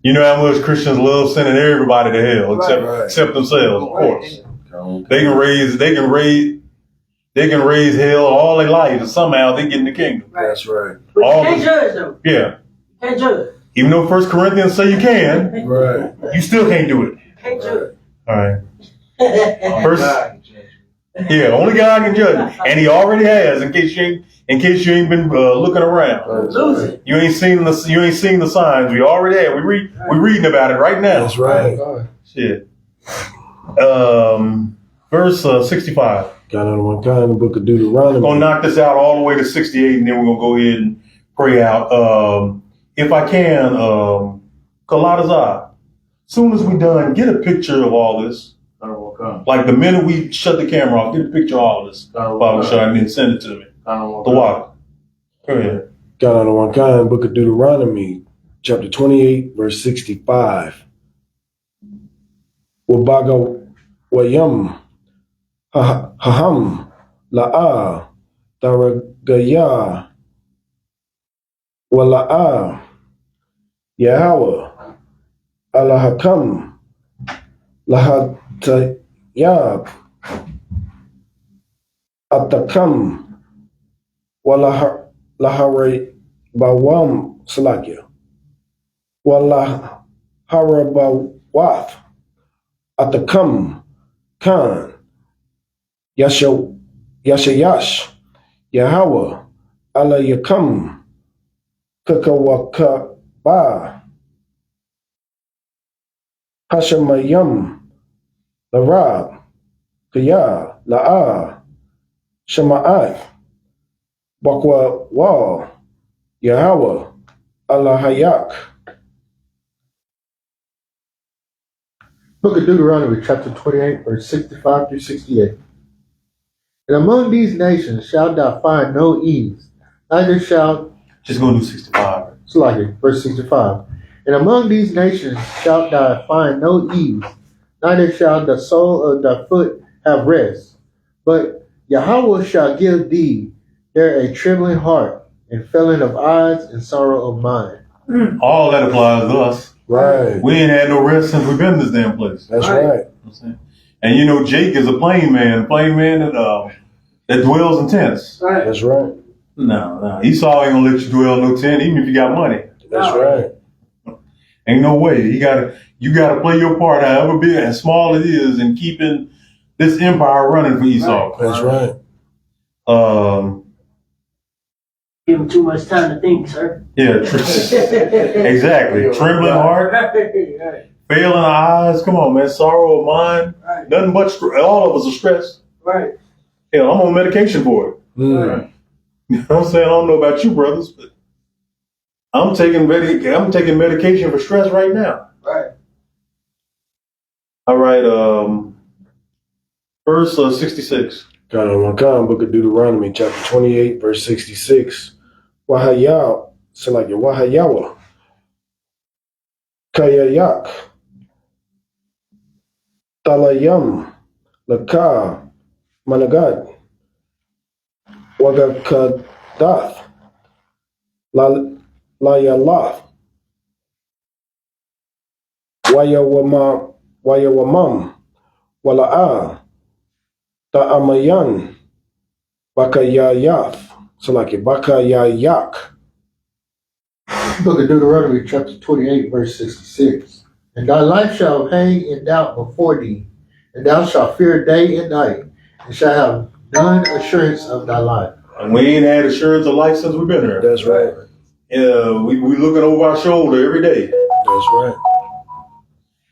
You know how much Christians love sending everybody to hell, except themselves, of course. They can raise hell all their life, and somehow they get in the kingdom. That's right. But you can't judge though. Yeah. You can't judge. Even though 1 Corinthians say you can, Right. you still can't do it. You can't judge. All right. First, yeah, only God can judge, and He already has. In case you ain't been looking around, Lose it. you ain't seen the signs. We already have. We reading about it right now. That's right. Shit. Verse 65. Got on one kind, the book of Deuteronomy. We're gonna knock this out all the way to 68, and then we're gonna go ahead and pray out. If I can, Kaladazar, soon as we done, get a picture of all this. Like the minute we shut the camera off, get a picture of all this. Father Shah, and then send it to me. The water. Go ahead. Got on one kind, book of Deuteronomy, chapter 28, verse 65. Wabaga wayam haham la'a daragaya wala'a Yahweh alahakam lahatayab atakam walahari bawam salakya walaharabawath atakam kan yashayash Yahweh alayakam kakawakaba hashamayam larab kaya la'a shama'at bakwa wa Yahweh alahayak. Book of Deuteronomy, chapter 28, verse 65 through 68. And among these nations shalt thou find no ease, neither shalt, Just gonna do 65. Slacky, verse 65. And among these nations shalt thou find no ease, neither shall the sole of thy foot have rest. But Yahweh shall give thee there a trembling heart, and failing of eyes, and sorrow of mind. All that applies to us. Right. We ain't had no rest since we've been in this damn place. That's Right. right. And you know, Jake is a plain man that dwells in tents. Right. That's right. No, Esau ain't gonna let you dwell in no tent, even if you got money. That's right. Ain't no way. You gotta play your part, however big and small it is, in keeping this empire running for Esau. That's right. Give him too much time to think, sir. Yeah, exactly. Trembling heart, Right. failing eyes. Come on, man. Sorrow of mind. Right. Nothing but all of us are stressed. Right. Hell, I'm on medication for it. Mm. You know what I'm saying? I don't know about you, brothers, but I'm taking medication for stress right now. Right. All right. Verse 66. Got on one kind, book of Deuteronomy, chapter 28, verse 66. Wahayaw, Salaki, Wahayawa, Kayayak, Talayam, Laka, Managad, Wagakadath, Layalath, Wayawamam, Wala'a, Ta'amayan, Bakayayath, Salaki, Bakayayak. Book of Deuteronomy, chapter 28, verse 66. And thy life shall hang in doubt before thee, and thou shalt fear day and night, and shalt have none assurance of thy life. And we ain't had assurance of life since we've been here. That's right. We looking over our shoulder every day. That's right.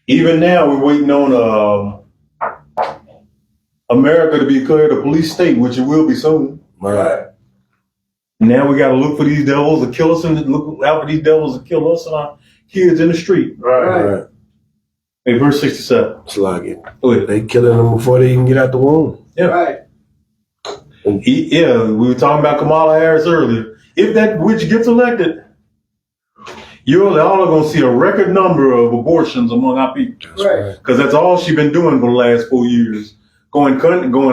Even now, we're waiting on America to be declared a police state, which it will be soon. Right. Now we got to look for these devils to kill us, and look out for these devils to kill us and our kids in the street. Right. Hey, verse 67. Salaki. Go ahead. They killing them before they even get out the womb. Yeah. Right. Yeah, we were talking about Kamala Harris earlier. If that witch gets elected, you're all going to see a record number of abortions among our people. That's right. Because that's all she's been doing for the last 4 years. going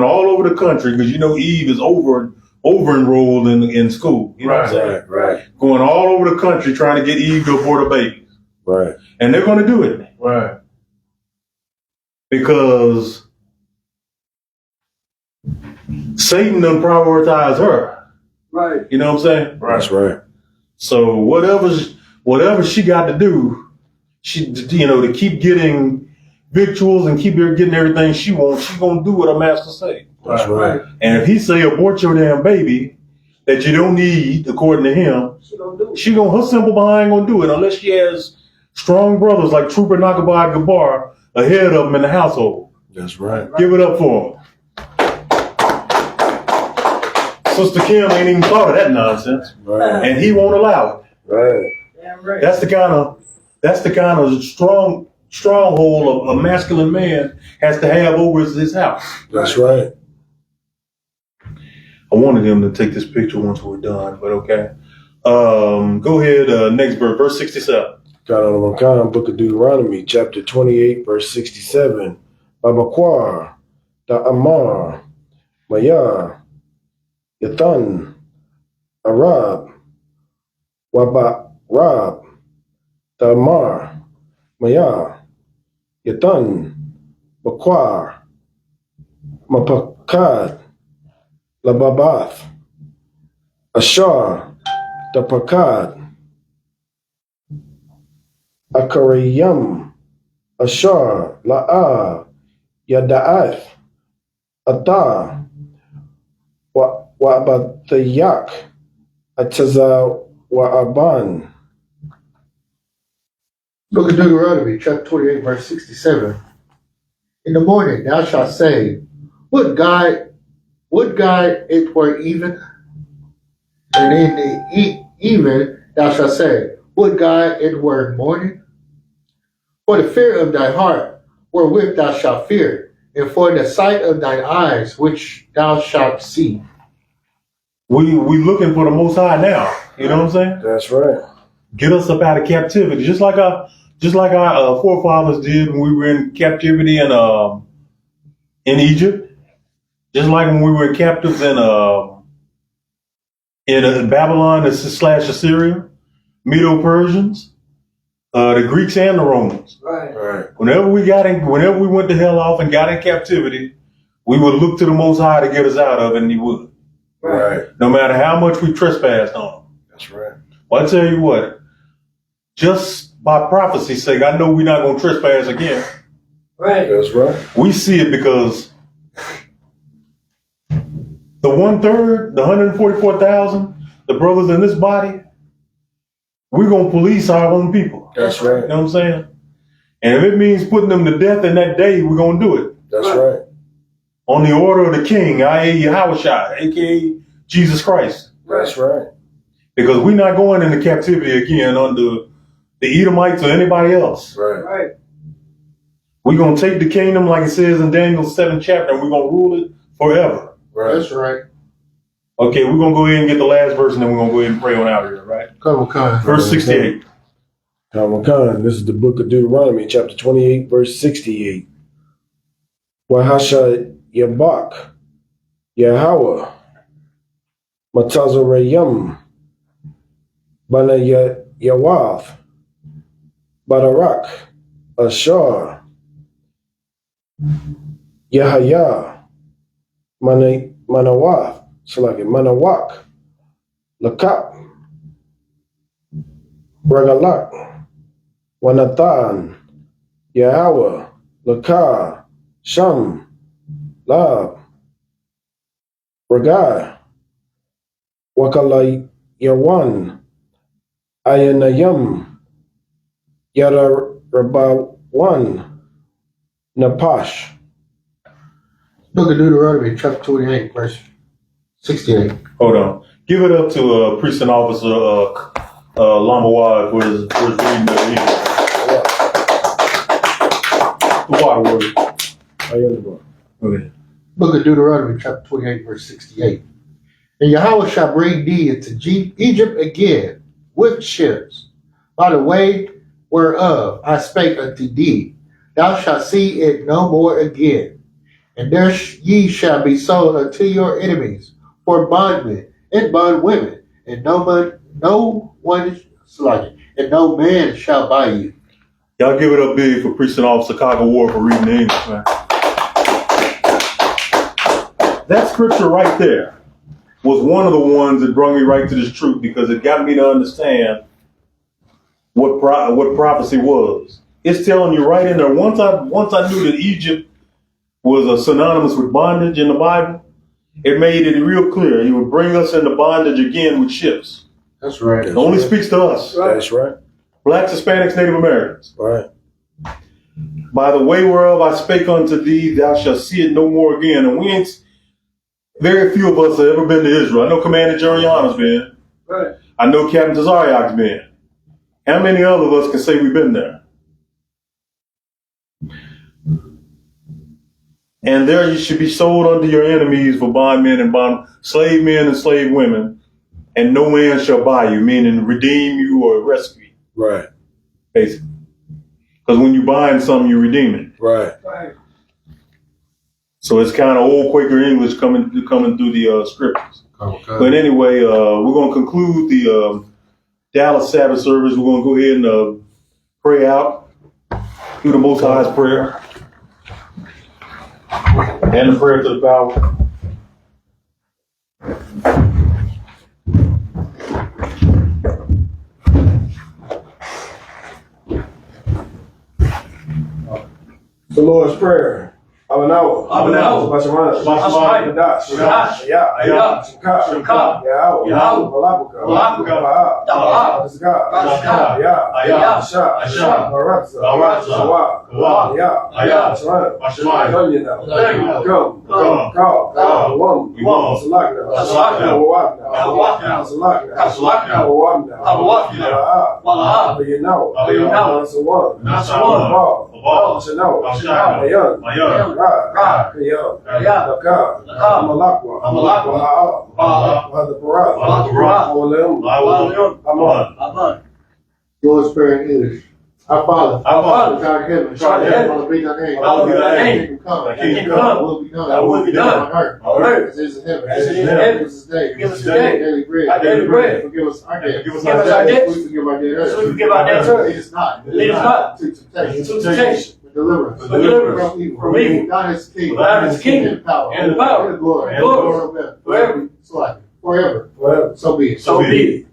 all over the country because you know Eve is over enrolled in school. You know what I'm saying? Right. Going all over the country trying to get Eve to abort a baby. Right. And they're going to do it. Right. Because Satan done prioritized her. Right. You know what I'm saying? That's right. So whatever she got to do, she to keep getting victuals and keep her getting everything she wants, she's gonna do what her master say. That's right. And if he say abort your damn baby that you don't need, according to him, her simple behind gonna do it unless she has strong brothers like Trooper Nakabai Gabar ahead of them in the household. That's right. Give it up for him. Sister Kim ain't even thought of that nonsense, Right. and he won't allow it. Right. Damn right. That's the kind of stronghold a masculine man has to have over his house. That's right. I wanted him to take this picture once we're done, but okay. Go ahead, next verse 67. God on the Makan, Book of Deuteronomy, chapter 28, verse 67. Babakwar, Da Amar, Maya, Yathan, Arab, Waba Rab, Da Amar, Maya, Yathan, Bakwar, Mapakad, Lababath, Ashar, Da Pakad, Akariyam, Ashar, La'a, Yada'ath, Ata, Wa'abatayak, Ataza, Wa'aban. Book of Deuteronomy, chapter 28, verse 67. In the morning thou shalt say, Would God it were even? And in the even thou shalt say, Would God it were morning? For the fear of thy heart, wherewith thou shalt fear, and for the sight of thine eyes, which thou shalt see. We looking for the Most High now. You know what I'm saying? That's right. Get us up out of captivity, just like our forefathers did when we were in captivity in Egypt. Just like when we were captives in Babylon / Assyria, Medo-Persians, the Greeks and the Romans. Right. Right. Whenever we went to hell off and got in captivity, we would look to the Most High to get us out of it, and He would. Right. No matter how much we trespassed on Him. That's right. Well, I tell you what, just by prophecy's sake, I know we're not going to trespass again. Right. That's right. We see it because the 1/3, the 144,000, the brothers in this body, we're going to police our own people. That's right. You know what I'm saying? And if it means putting them to death in that day, we're going to do it. That's right. On the order of the King, i.e. Yahushua, a.k.a. Jesus Christ. That's right. Because we're not going into captivity again under the Edomites or anybody else. Right. Right. We're going to take the kingdom, like it says in Daniel's 7th chapter, and we're going to rule it forever. Right. That's right. Okay, we're going to go ahead and get the last verse, and then we're going to go ahead and pray on out of here, right? Come. Verse 68. Khan, this is the book of Deuteronomy, chapter 28, verse 68. Wahasha Yabak, Yahweh, Matazarayam, Bana Yawath, Badarak, Ashar, Yahaya, Manawath, Manawak, Lakap, Ragalak, Wanathan, Yahweh, Lakar, Sham, Lab, Ragai, Wakala Yawan, Ayanayam, Yara Rabawan, Napash. Book of Deuteronomy, chapter 28, verse 68. Hold on. Give it up to Priest and Officer Lamawad for his reading the water word. Okay. Book of Deuteronomy, chapter 28, verse 68. And Yahweh shall bring thee into Egypt again with ships, by the way whereof I spake unto thee. Thou shalt see it no more again. And there ye shall be sold unto your enemies for bondmen and bondwomen, and no man shall buy you. Y'all give it up big for Priest and Officer Chicago War for reading the English, man. That scripture right there was one of the ones that brought me right to this truth, because it got me to understand what prophecy was. It's telling you right in there. Once I knew that Egypt was synonymous with bondage in the Bible, it made it real clear. He would bring us into bondage again with ships. That's right. It only speaks to us. That's right. Blacks, Hispanics, Native Americans. Right. By the way whereof I spake unto thee, thou shalt see it no more again. And very few of us have ever been to Israel. I know Commander Juriano's been. Right. I know Captain Tazariak's been. How many other of us can say we've been there? And there you should be sold unto your enemies for bondmen and slave men and slave women, and no man shall buy you, meaning redeem you or rescue you. Right. Basically. Because when you buying something, you redeem it. Right. Right. So it's kind of old Quaker English coming through the scriptures. Okay. But anyway, we're going to conclude the Dallas Sabbath service. We're going to go ahead and pray out through the Most High's prayer and the prayer to the power. The Lord's Prayer. Abanawa. Bashamana. Badash. Ayah. Shimka. Yahweh. Malabuka. Ba'a. Ayah. Asha. Baratza. Sawa. Ayah. Shemana. Donyana. Ka. Wam. Salakna. Wawakna. Salakna. Wawakna. Ba'a. Bayinaw. Nasawan. Shanaw. Mayan. Ra, Kayam, Laka, Malakwa, Ba'a, Olem, Aman. Lord's Prayer in English. Our Father, which art in heaven, hallowed be thy name. Hallowed be thy name. Thy kingdom come. Thy will be done. Thy will be done. On earth as it is in heaven. As it is in heaven. Give us this day. Give us this day daily bread. our daily bread. Forgive us our debts. Forgive us our debts. We forgive our debtors. So we forgive our debtors. Lead us not. Lead us not to temptation. to temptation. But deliver us. Deliver us from evil. from evil. Thine is the kingdom. Thine is the kingdom. And the power. And the power. And the glory. And the glory. Forever. Forever. Forever. So be it. So be it.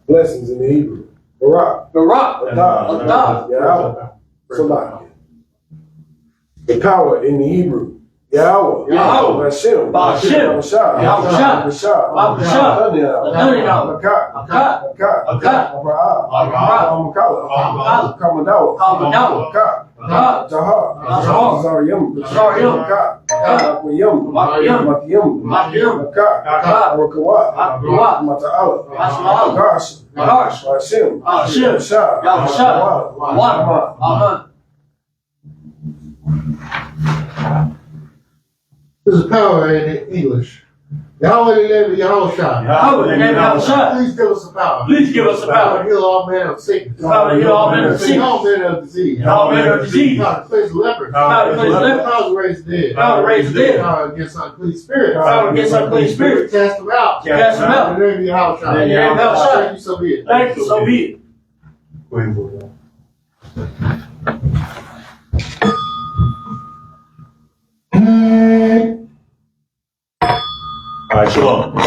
Blessings in the Hebrew. Barak. Adah. Yahweh. Salak. The power in the Hebrew. Yahweh. Hashem. Ba'ashem. Yahushua. Ba'ashem. Donyana. Akat. Abraham. Kamadawa. Jahar. Zariyam. Makyam. Arakawat. Mata'ala. Gash. Hashem. Yahushua. Amen. This is power in English. Yahweh in the name of Yahushua. Yahweh in the name of Yahushua. Please give us the power. Please give us the Power power. to heal all manner of sickness. Power to heal all manner of sickness. All manner of disease. All manner of disease. Power to cleanse the leper. Power to cleanse the leper. Power to raise the dead. Power to raise the dead. Power against unclean spirits. Power against unclean spirits. Cast them out. Cast them out. In the name of Yahushua. In the name of Yahushua. Thank you, so be it. Thank you, so be it. Go ahead and go down. All right, shalom.